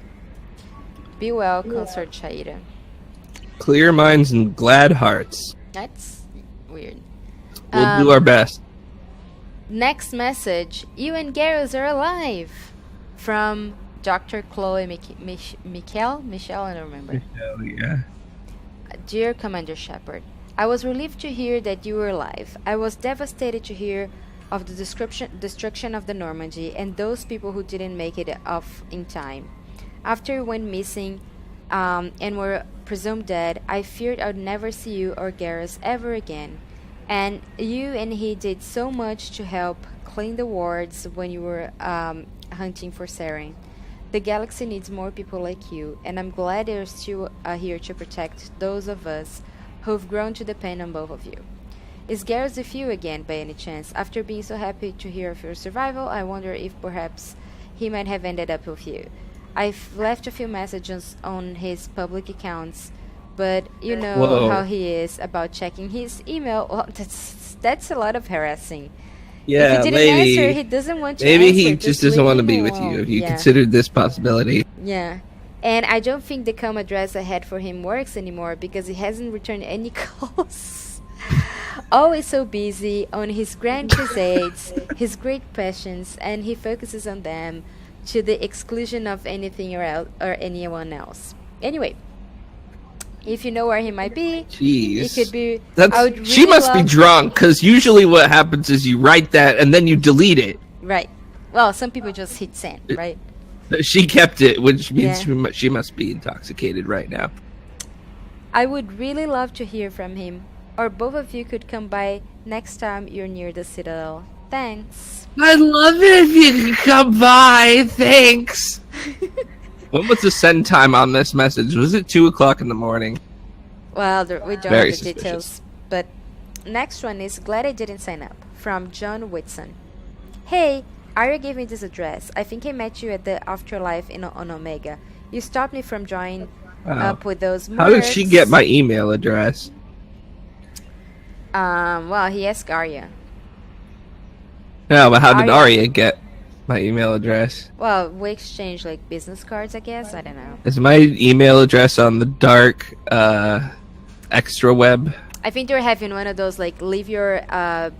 Be well, Consort Shaira. Clear minds and glad hearts. That's weird. We'll do our best. Next message. You and Garrus are alive. From Dr. Chloe Michelle, I don't remember. Yeah. Dear Commander Shepard, I was relieved to hear that you were alive. I was devastated to hear of the destruction of the Normandy and those people who didn't make it off in time. After you went missing and were presumed dead, I feared I'd never see you or Garrus ever again. And you and he did so much to help clean the wards when you were hunting for Saren. The galaxy needs more people like you, and I'm glad you're still here to protect those of us who've grown to depend on both of you. Is Garrus with you again, by any chance? After being so happy to hear of your survival, I wonder if perhaps he might have ended up with you. I've left a few messages on his public accounts, but you know how he is about checking his email. Well, that's a lot of harassing. Yeah, if he didn't answer, he doesn't want to maybe answer. he just doesn't want to be with you. If you considered this possibility. Yeah. And I don't think the com address I had for him works anymore because he hasn't returned any calls. Always so busy on his grand crusades, his great passions, and he focuses on them to the exclusion of anything or anyone else. Anyway, if you know where he might be, Jeez. it could be. She must be drunk, because usually what happens is you write that and then you delete it. Right. Well, some people just hit send, right? She kept it, which means she must be intoxicated right now. I would really love to hear from him, or both of you could come by next time you're near the Citadel. Thanks. I'd love it if you could come by. Thanks. When was the send time on this message? Was it 2 o'clock in the morning? Well, we don't Very have the details. But next one is glad I didn't sign up. From John Whitson. Hey, Aria gave me this address. I think I met you at the afterlife on Omega. You stopped me from joining Wow. up with those mercs. How did she get my email address? Well, he asked Aria. No, but how did Aria get my email address? Well, we exchanged like business cards, I guess. I don't know. Is my email address on the dark extra web? I think they're having one of those like leave your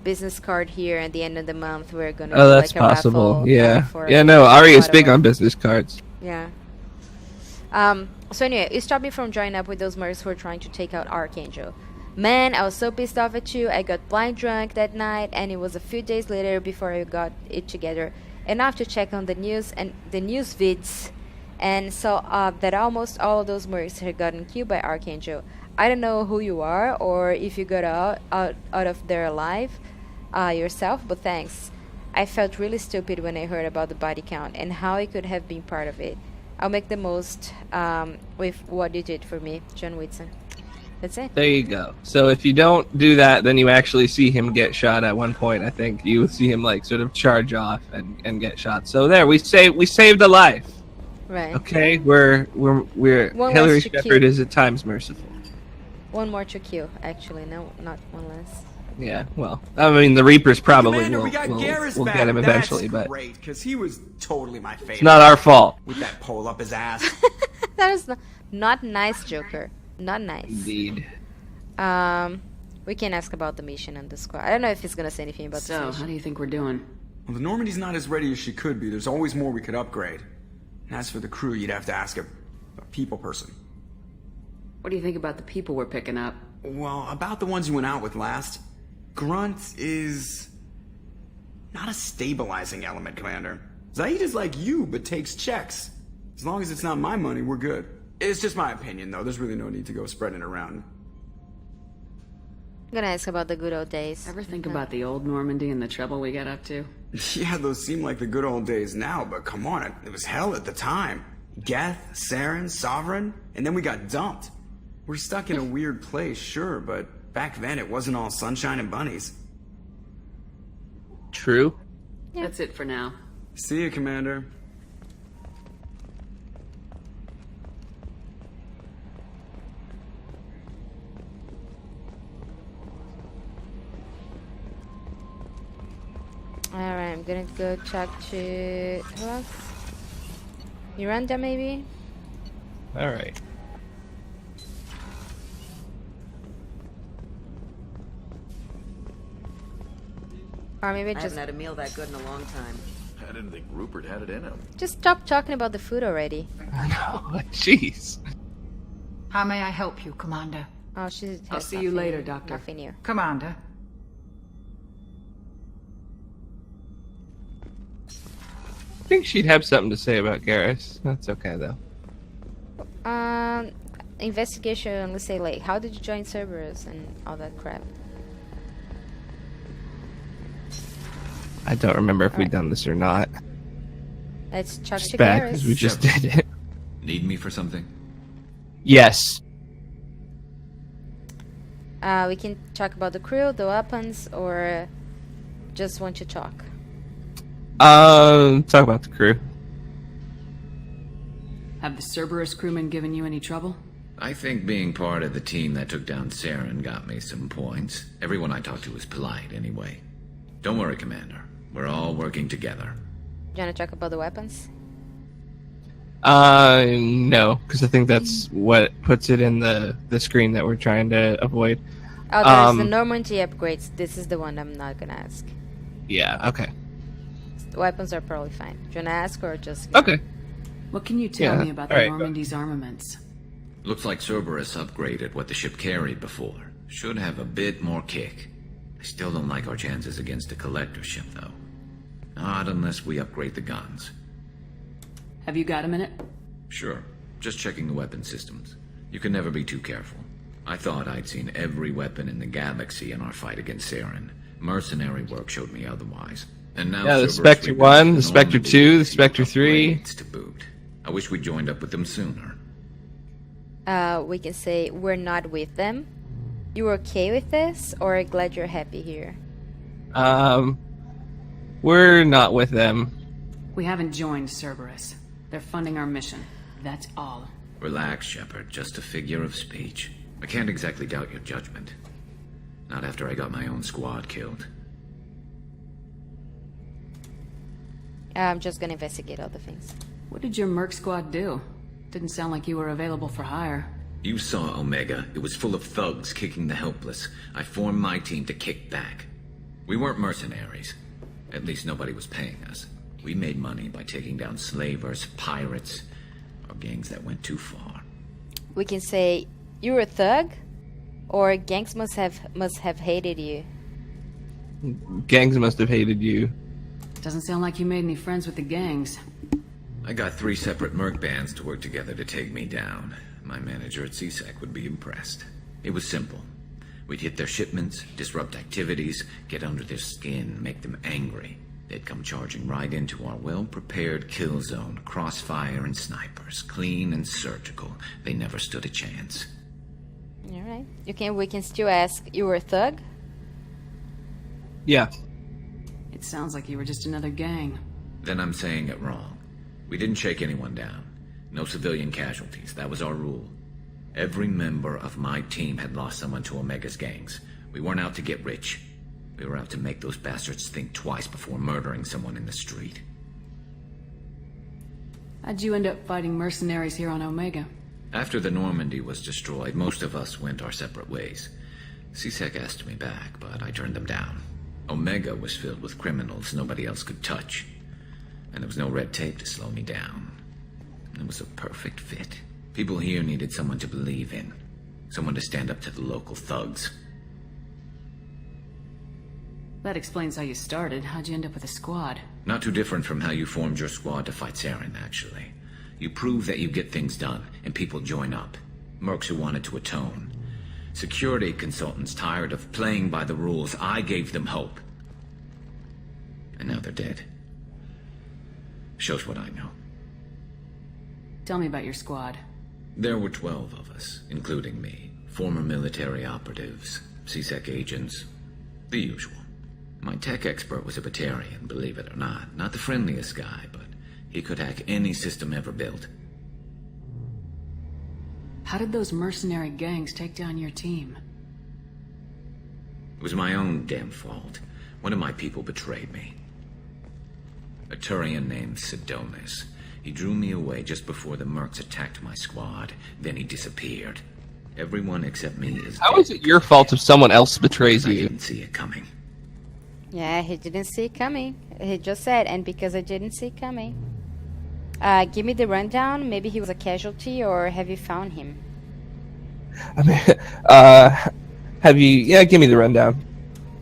business card here at the end of the month. We're gonna. Oh, do, that's like, a possible. raffle, Yeah. for Yeah. No, Aria's big whatever. on business cards. Yeah. So anyway, it stopped me from joining up with those mercs who were trying to take out Archangel. Man, I was so pissed off at you. I got blind drunk that night, and it was a few days later before I got it together enough to check on the news and the news vids, and saw that almost all of those mercs had gotten killed by Archangel. I don't know who you are or if you got out of there alive yourself, but thanks. I felt really stupid when I heard about the body count and how I could have been part of it. I'll make the most with what you did for me, John Whitson. That's it. There you go. So if you don't do that, then you actually see him get shot at one point. I think you see him like sort of charge off and get shot. So there, we saved a life. Right. Okay, we're One Hillary less to Shepherd kill. is at times merciful. One more to kill, actually. No, not one less. Yeah, well, I mean the Reapers probably Commander, will we got Garrus will back. get him That's eventually, but great, because he was totally my favorite. it's not our fault. With that pole up his ass. That is not nice, Joker. Not nice. Indeed. We can ask about the mission and the squad. I don't know if he's gonna say anything about So, this mission. how do you think we're doing? Well, the Normandy's not as ready as she could be. There's always more we could upgrade. And as for the crew, you'd have to ask a people person. What do you think about the people we're picking up? Well, about the ones you went out with last, Grunt is not a stabilizing element, Commander. Zaid is like you, but takes checks. As long as it's not my money, we're good. It's just my opinion, though. There's really no need to go spreading it around. I'm gonna ask about the good old days. Ever think about the old Normandy and the trouble we got up to? Yeah, those seem like the good old days now, but come on, it was hell at the time. Geth, Saren, Sovereign, and then we got dumped. We're stuck in a weird place, sure, but back then it wasn't all sunshine and bunnies. True. That's it for now. See you, Commander. Alright, I'm gonna go talk to... who else? Miranda, maybe? All right. Or maybe I just... haven't had a meal that good in a long time. I didn't think Rupert had it in him. Just stop talking about the food already. Oh, jeez. How may I help you, Commander? Oh, she's... I'll see you later, Doctor. Nothing new. Commander. I think she'd have something to say about Garrus. That's okay though. Investigation, let's say, like, how did you join Cerberus and all that crap? I don't remember if we'd done this or not. Let's talk It's to bad Garrus. because we just did it. Need me for something? Yes. We can talk about the crew, the weapons, or just want to talk. Talk about the crew. Have the Cerberus crewmen given you any trouble? I think being part of the team that took down Saren got me some points. Everyone I talked to was polite anyway. Don't worry, Commander. We're all working together. Do you want to talk about the weapons? No, because I think that's what puts it in the screen that we're trying to avoid. Oh, there's the Normandy upgrades. This is the one I'm not gonna ask. Yeah, okay. The weapons are probably fine. Do you want to ask or just... Okay. What can you tell Yeah, me about all the right, Normandy's armaments? Looks like Cerberus upgraded what the ship carried before. Should have a bit more kick. I still don't like our chances against a collector ship, though. Not unless we upgrade the guns. Have you got a minute? Sure. Just checking the weapon systems. You can never be too careful. I thought I'd seen every weapon in the galaxy in our fight against Saren. Mercenary work showed me otherwise. And now Yeah, the Cerberus Spectre rebuilt 1, the the Spectre Normandy 2, the with Spectre 3. upgrades to boot. I wish we joined up with them sooner. We can say we're not with them. You okay with this, or glad you're happy here? We're not with them. We haven't joined Cerberus. They're funding our mission. That's all. Relax, Shepard. Just a figure of speech. I can't exactly doubt your judgment. Not after I got my own squad killed. I'm just gonna investigate other things. What did your merc squad do? Didn't sound like you were available for hire. You saw Omega. It was full of thugs kicking the helpless. I formed my team to kick back. We weren't mercenaries. At least nobody was paying us. We made money by taking down slavers, pirates, or gangs that went too far. We can say you were a thug, or gangs must have hated you. Gangs must have hated you. Doesn't sound like you made any friends with the gangs. I got 3 separate merc bands to work together to take me down. My manager at CSEC would be impressed. It was simple. We'd hit their shipments, disrupt activities, get under their skin, make them angry. They'd come charging right into our well-prepared kill zone, crossfire and snipers, clean and surgical. They never stood a chance. Alright. We can still ask, you were a thug? Yeah. It sounds like you were just another gang. Then I'm saying it wrong. We didn't shake anyone down. No civilian casualties. That was our rule. Every member of my team had lost someone to Omega's gangs. We weren't out to get rich. We were out to make those bastards think twice before murdering someone in the street. How'd you end up fighting mercenaries here on Omega? After the Normandy was destroyed, most of us went our separate ways. CSEC asked me back, but I turned them down. Omega was filled with criminals nobody else could touch. And there was no red tape to slow me down. It was a perfect fit. People here needed someone to believe in. Someone to stand up to the local thugs. That explains how you started. How'd you end up with a squad? Not too different from how you formed your squad to fight Saren, actually. You prove that you get things done, and people join up. Mercs who wanted to atone. Security consultants tired of playing by the rules. I gave them hope. And now they're dead. Shows what I know. Tell me about your squad. There were 12 of us, including me. Former military operatives, CSEC agents, the usual. My tech expert was a Viccarian, believe it or not. Not the friendliest guy, but he could hack any system ever built. How did those mercenary gangs take down your team? It was my own damn fault. One of my people betrayed me. A Turian named Sidonis. He drew me away just before the mercs attacked my squad. Then he disappeared. Everyone except me is How is it your fault if someone else betrays you? I didn't see it coming. Yeah, he didn't see it coming. He just said, and because I didn't see it coming. Give me the rundown. Maybe he was a casualty, or have you found him? I mean, have you... Yeah, give me the rundown.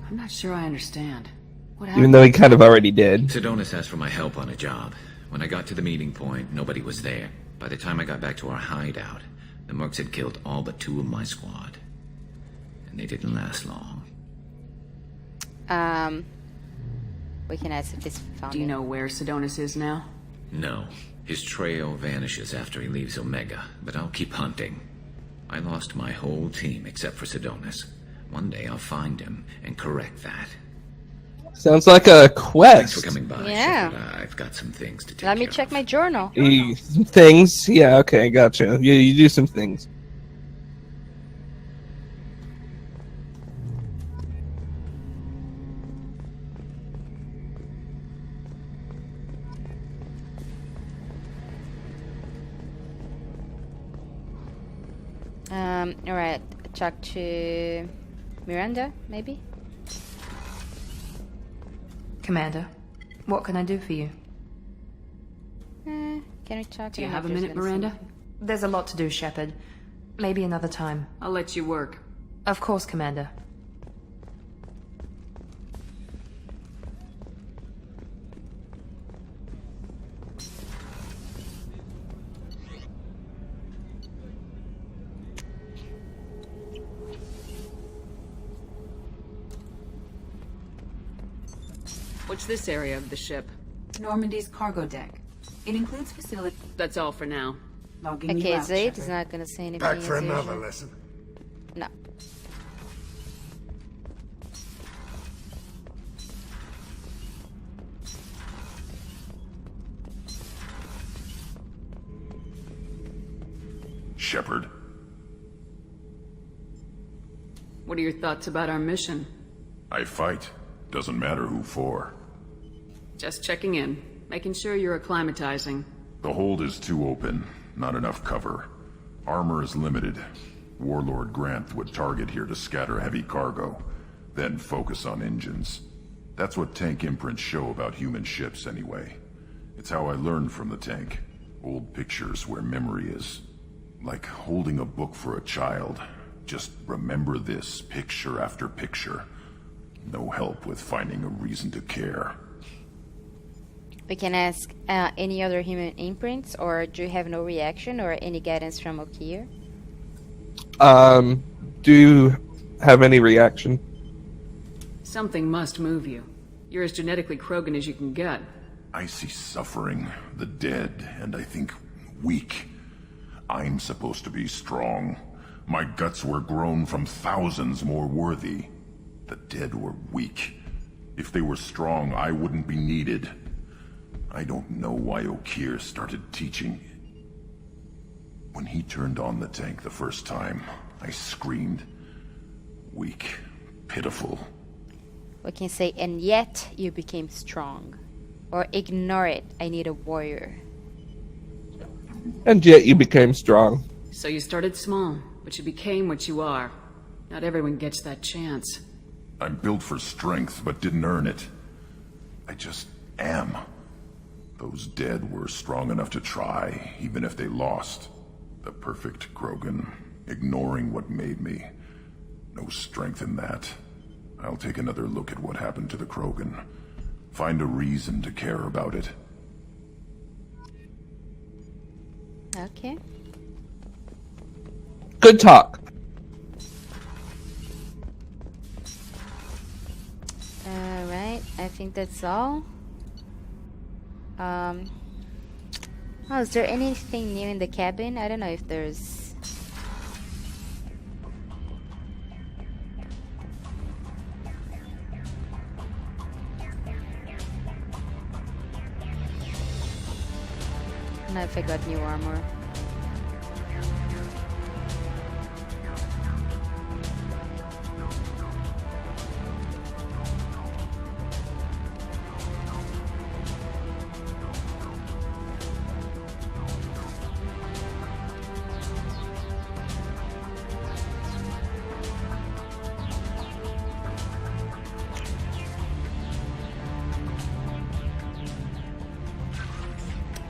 I'm not sure I understand. What Even happened? though he kind of already did. Sidonis asked for my help on a job. When I got to the meeting point, nobody was there. By the time I got back to our hideout, the mercs had killed all but 2 of my squad. And they didn't last long. We can ask if this found Do you him. know where Sidonis is now? No. His trail vanishes after he leaves Omega, but I'll keep hunting. I lost my whole team except for Sidonis. One day I'll find him and correct that. Sounds like a quest. Thanks for coming by. Yeah. Shepard. I've got some things to take Let me care check of. my journal. Some things? Yeah, okay, gotcha. You do some things. Alright. Talk to Miranda, maybe? Commander, what can I do for you? Can we talk Do you to him have a if he's minute, gonna Miranda? There's a lot to do, Shepard. Maybe another time. I'll let you work. Of course, Commander. What's this area of the ship? Normandy's cargo deck. It includes facility. That's all for now. Logging you Okay, out, Zaid is Shepard. not gonna say anything. Back as for another usual. lesson. No. Shepard. What are your thoughts about our mission? I fight. Doesn't matter who for. Just checking in, making sure you're acclimatizing. The hold is too open. Not enough cover. Armor is limited. Warlord Grant would target here to scatter heavy cargo, then focus on engines. That's what tank imprints show about human ships anyway. It's how I learned from the tank. Old pictures where memory is. Like holding a book for a child. Just remember this, picture after picture. No help with finding a reason to care. We can ask any other human imprints, or do you have no reaction or any guidance from Okir? Do you have any reaction? Something must move you. You're as genetically Krogan as you can get. I see suffering, the dead, and I think weak. I'm supposed to be strong. My guts were grown from thousands more worthy. The dead were weak. If they were strong, I wouldn't be needed. I don't know why Okir started teaching. When he turned on the tank the first time, I screamed. Weak, pitiful. We can say, and yet you became strong. Or ignore it, I need a warrior. And yet you became strong. So you started small, but you became what you are. Not everyone gets that chance. I'm built for strength, but didn't earn it. I just am. Those dead were strong enough to try, even if they lost. The perfect Krogan, ignoring what made me. No strength in that. I'll take another look at what happened to the Krogan. Find a reason to care about it. Okay. Good talk. Alright, I think that's all. Oh, is there anything new in the cabin? I don't know if there's... No, if I got new armor.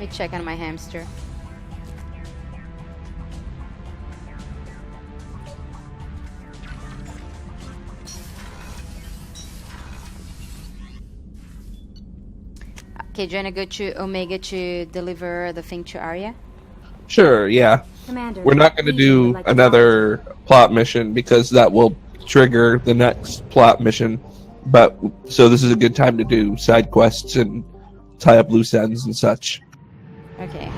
Let me check on my hamster. Okay, do you wanna go to Omega to deliver the thing to Aria? Sure, yeah. Commander, We're not going to do like to another plot mission because that will trigger the next plot mission. But so this is a good time to do side quests and tie up loose ends and such. Okay.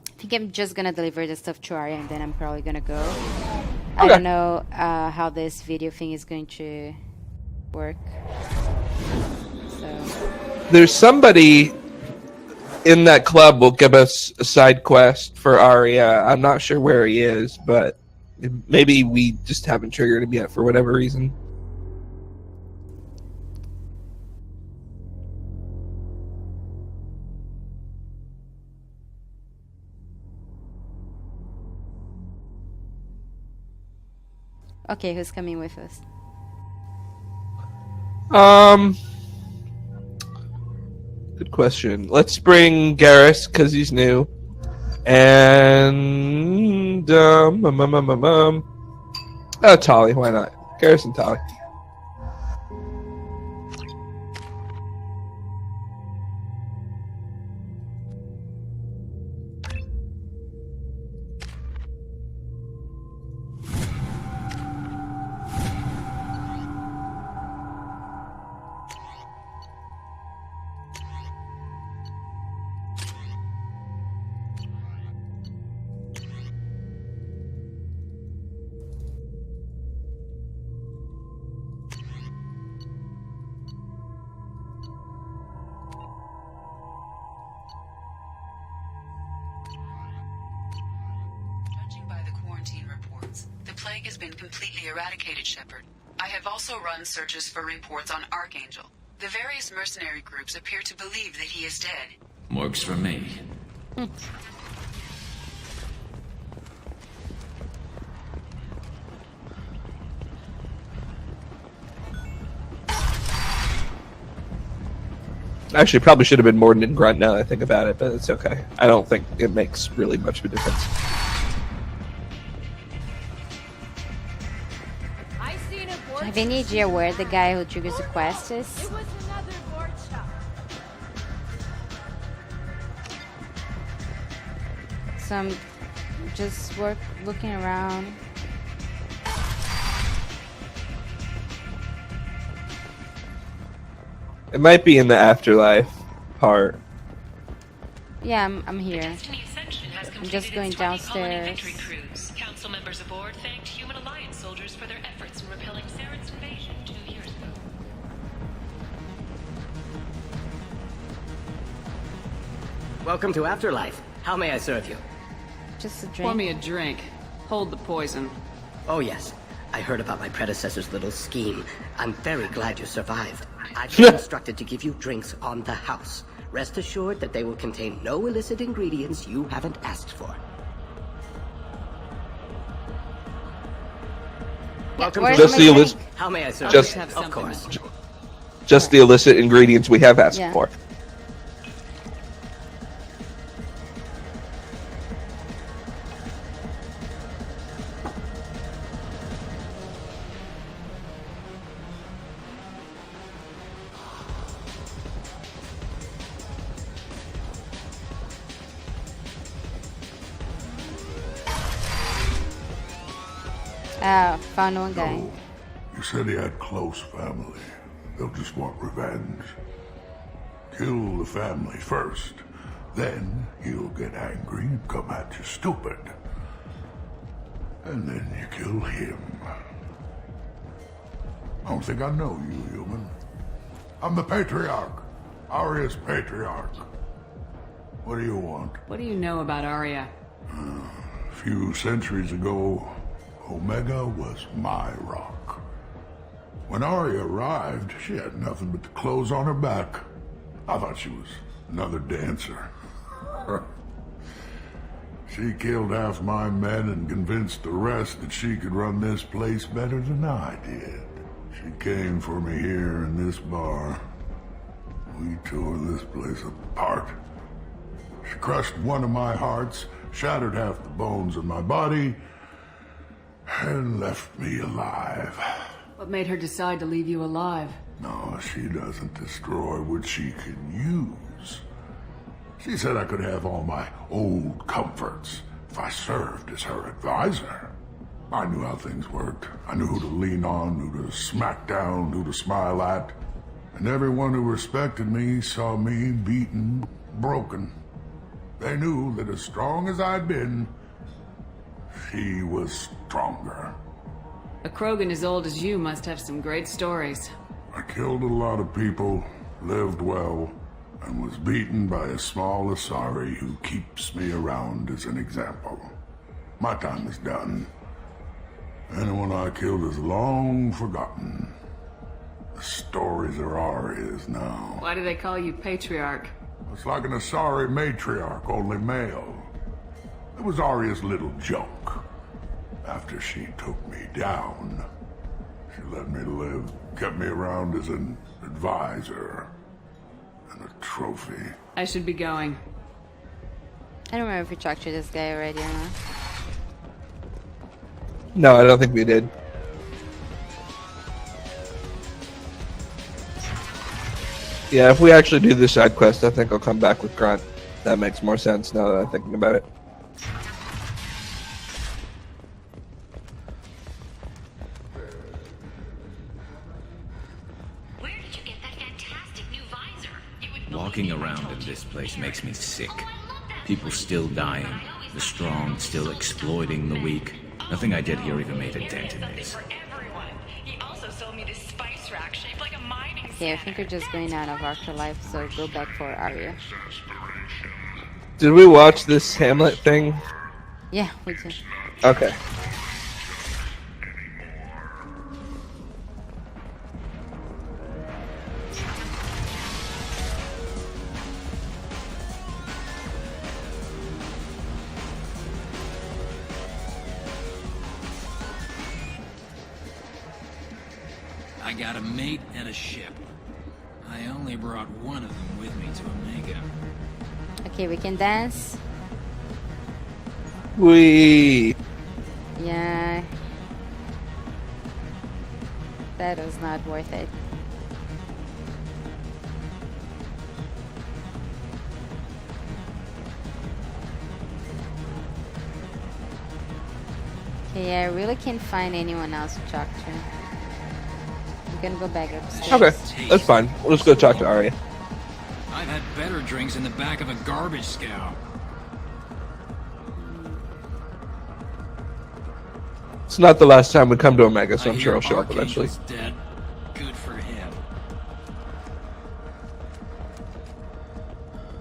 I think I'm just gonna deliver the stuff to Aria and then I'm probably gonna go. I don't know how this video thing is going to work. So There's somebody in that club will give us a side quest for Aria. I'm not sure where he is, but maybe we just haven't triggered him yet for whatever reason. okay, who's coming with us? Good question. Let's bring Garrus because he's new, and Tali. Why not? Garrus and Tali. plague has been completely eradicated, Shepard. I have also run searches for reports on Archangel. The various mercenary groups appear to believe that he is dead. Works for me. Actually, probably should have been more than Grunt now that I think about it, but it's okay. I don't think it makes really much of a difference. I seen a board. Have any idea where the guy who triggers the quest is? It was another board shop. So I'm just looking around. It might be in the afterlife part. Yeah, I'm here. I'm just going downstairs. Council members aboard thanked Human Alliance soldiers for their efforts in repelling Saren's invasion 2 years ago. Welcome to Afterlife. How may I serve you? Just a drink. Pour me a drink. Hold the poison. Oh, yes. I heard about my predecessor's little scheme. I'm very glad you survived. I've been instructed to give you drinks on the house. Rest assured that they will contain no illicit ingredients you haven't asked for. Welcome to just the illicit. How may I serve Just, you? Of course. Just the illicit ingredients we have asked for. Found one guy. No. You said he had close family. They'll just want revenge. Kill the family first. Then he'll get angry and come at you stupid. And then you kill him. I don't think I know you, human. I'm the Patriarch. Aria's Patriarch. What do you want? What do you know about Aria? A few centuries ago, Omega was my rock. When Aria arrived, she had nothing but the clothes on her back. I thought she was another dancer. She killed half my men and convinced the rest that she could run this place better than I did. She came for me here in this bar. We tore this place apart. She crushed one of my hearts, shattered half the bones in my body, and left me alive. What made her decide to leave you alive? No, she doesn't destroy what she can use. She said I could have all my old comforts if I served as her advisor. I knew how things worked. I knew who to lean on, who to smack down, who to smile at. And everyone who respected me saw me beaten, broken. They knew that as strong as I'd been, she was stronger. A Krogan as old as you must have some great stories. I killed a lot of people, lived well, and was beaten by a small Asari who keeps me around as an example. My time is done. Anyone I killed is long forgotten. The stories are Aria's now. Why do they call you Patriarch? It's like an Asari matriarch, only male. It was Aria's little joke. After she took me down, she let me live, kept me around as an advisor and a trophy. I should be going. I don't remember if we talked to this guy already or not. No, I don't think we did. Yeah, if we actually do the side quest, I think I'll come back with Grunt. That makes more sense now that I'm thinking about it. Walking around in this place makes me sick. People still dying. The strong still exploiting the weak. Nothing I did here even made a dent in this. He also sold me this spice rack shaped like a mining Yeah, I think we're just going out of Afterlife, so go back for Aria. Did we watch this Hamlet thing? Yeah, we did. Okay. got a mate and a ship. I only brought one of them with me to Omega. Okay, we can dance. We. Yeah. That was not worth it. Okay, I really can't find anyone else to talk to. I'm gonna go back upstairs. Okay, that's fine. We'll just go talk to Aria. I've had better drinks in the back of a garbage scow. It's not the last time we come to Omega, so I'm sure he'll show up eventually. Dead. Good for him.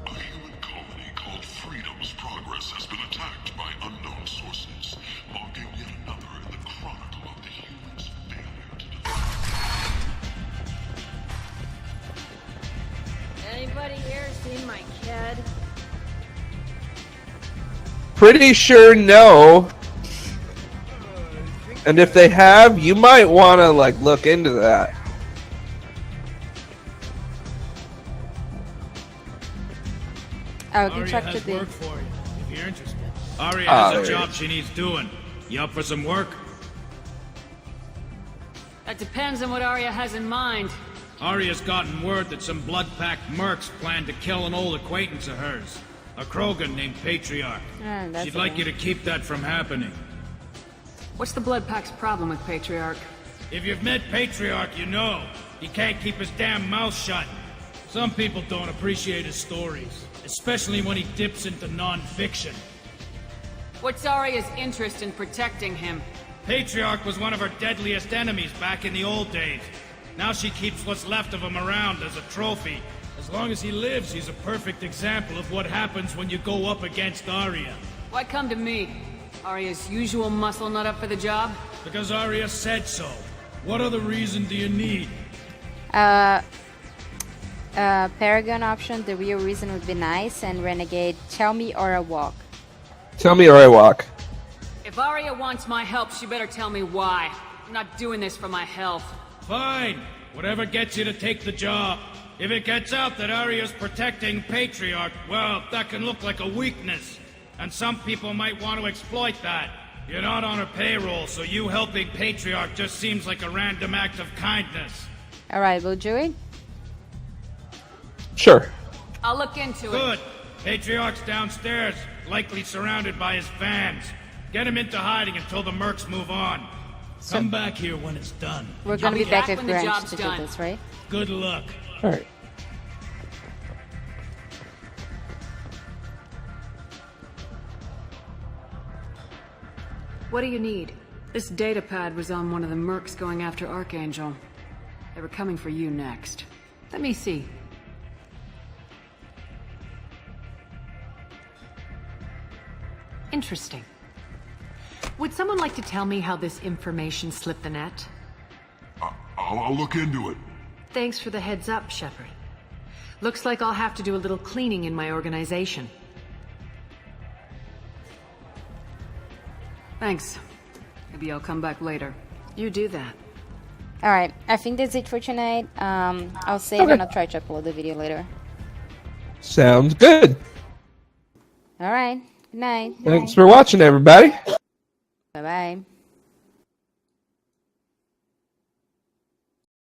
A human colony called Freedom's Progress has been attacked by unknown sources, marking yet another in the chronicle of the humans' failure to defend. Anybody here seen my kid? Pretty sure no. And if they have, you might want to like look into that. Oh, we can Aria talk has to the... work for you, if you're interested. Aria has a job she needs doing. You up for some work? That depends on what Aria has in mind. Aria's gotten word that some blood-packed mercs plan to kill an old acquaintance of hers. A Krogan named Patriarch. She'd like you to keep that from happening. What's the Blood Pack's problem with Patriarch? If you've met Patriarch, you know. He can't keep his damn mouth shut. Some people don't appreciate his stories, especially when he dips into non-fiction. What's Aria's interest in protecting him? Patriarch was one of her deadliest enemies back in the old days. Now she keeps what's left of him around as a trophy. As long as he lives, he's a perfect example of what happens when you go up against Aria. Why come to me? Aria's usual muscle not up for the job? Because Aria said so. What other reason do you need? Paragon option, the real reason would be nice, and Renegade, tell me or I walk. Tell me or I walk. If Aria wants my help, she better tell me why. I'm not doing this for my health. Fine. Whatever gets you to take the job. If it gets out that Aria's protecting Patriarch, well, that can look like a weakness. And some people might want to exploit that. You're not on her payroll, so you helping Patriarch just seems like a random act of kindness. Alright, we'll do it. Sure. I'll look into it. Good. Patriarch's downstairs, likely surrounded by his fans. Get him into hiding until the mercs move on. Come back here when it's done. We're gonna be back at when the Grange job's to done. do this, right? Good luck. Alright. What do you need? This data pad was on one of the mercs going after Archangel. They were coming for you next. Let me see. Interesting. Would someone like to tell me how this information slipped the net? I'll look into it. Thanks for the heads up, Shepard. Looks like I'll have to do a little cleaning in my organization. Thanks. Maybe I'll come back later. You do that. Alright, I think that's it for tonight. I'll save and I'll try to upload the video later. Sounds good. Alright, good night. Thanks for watching, everybody. Bye-bye.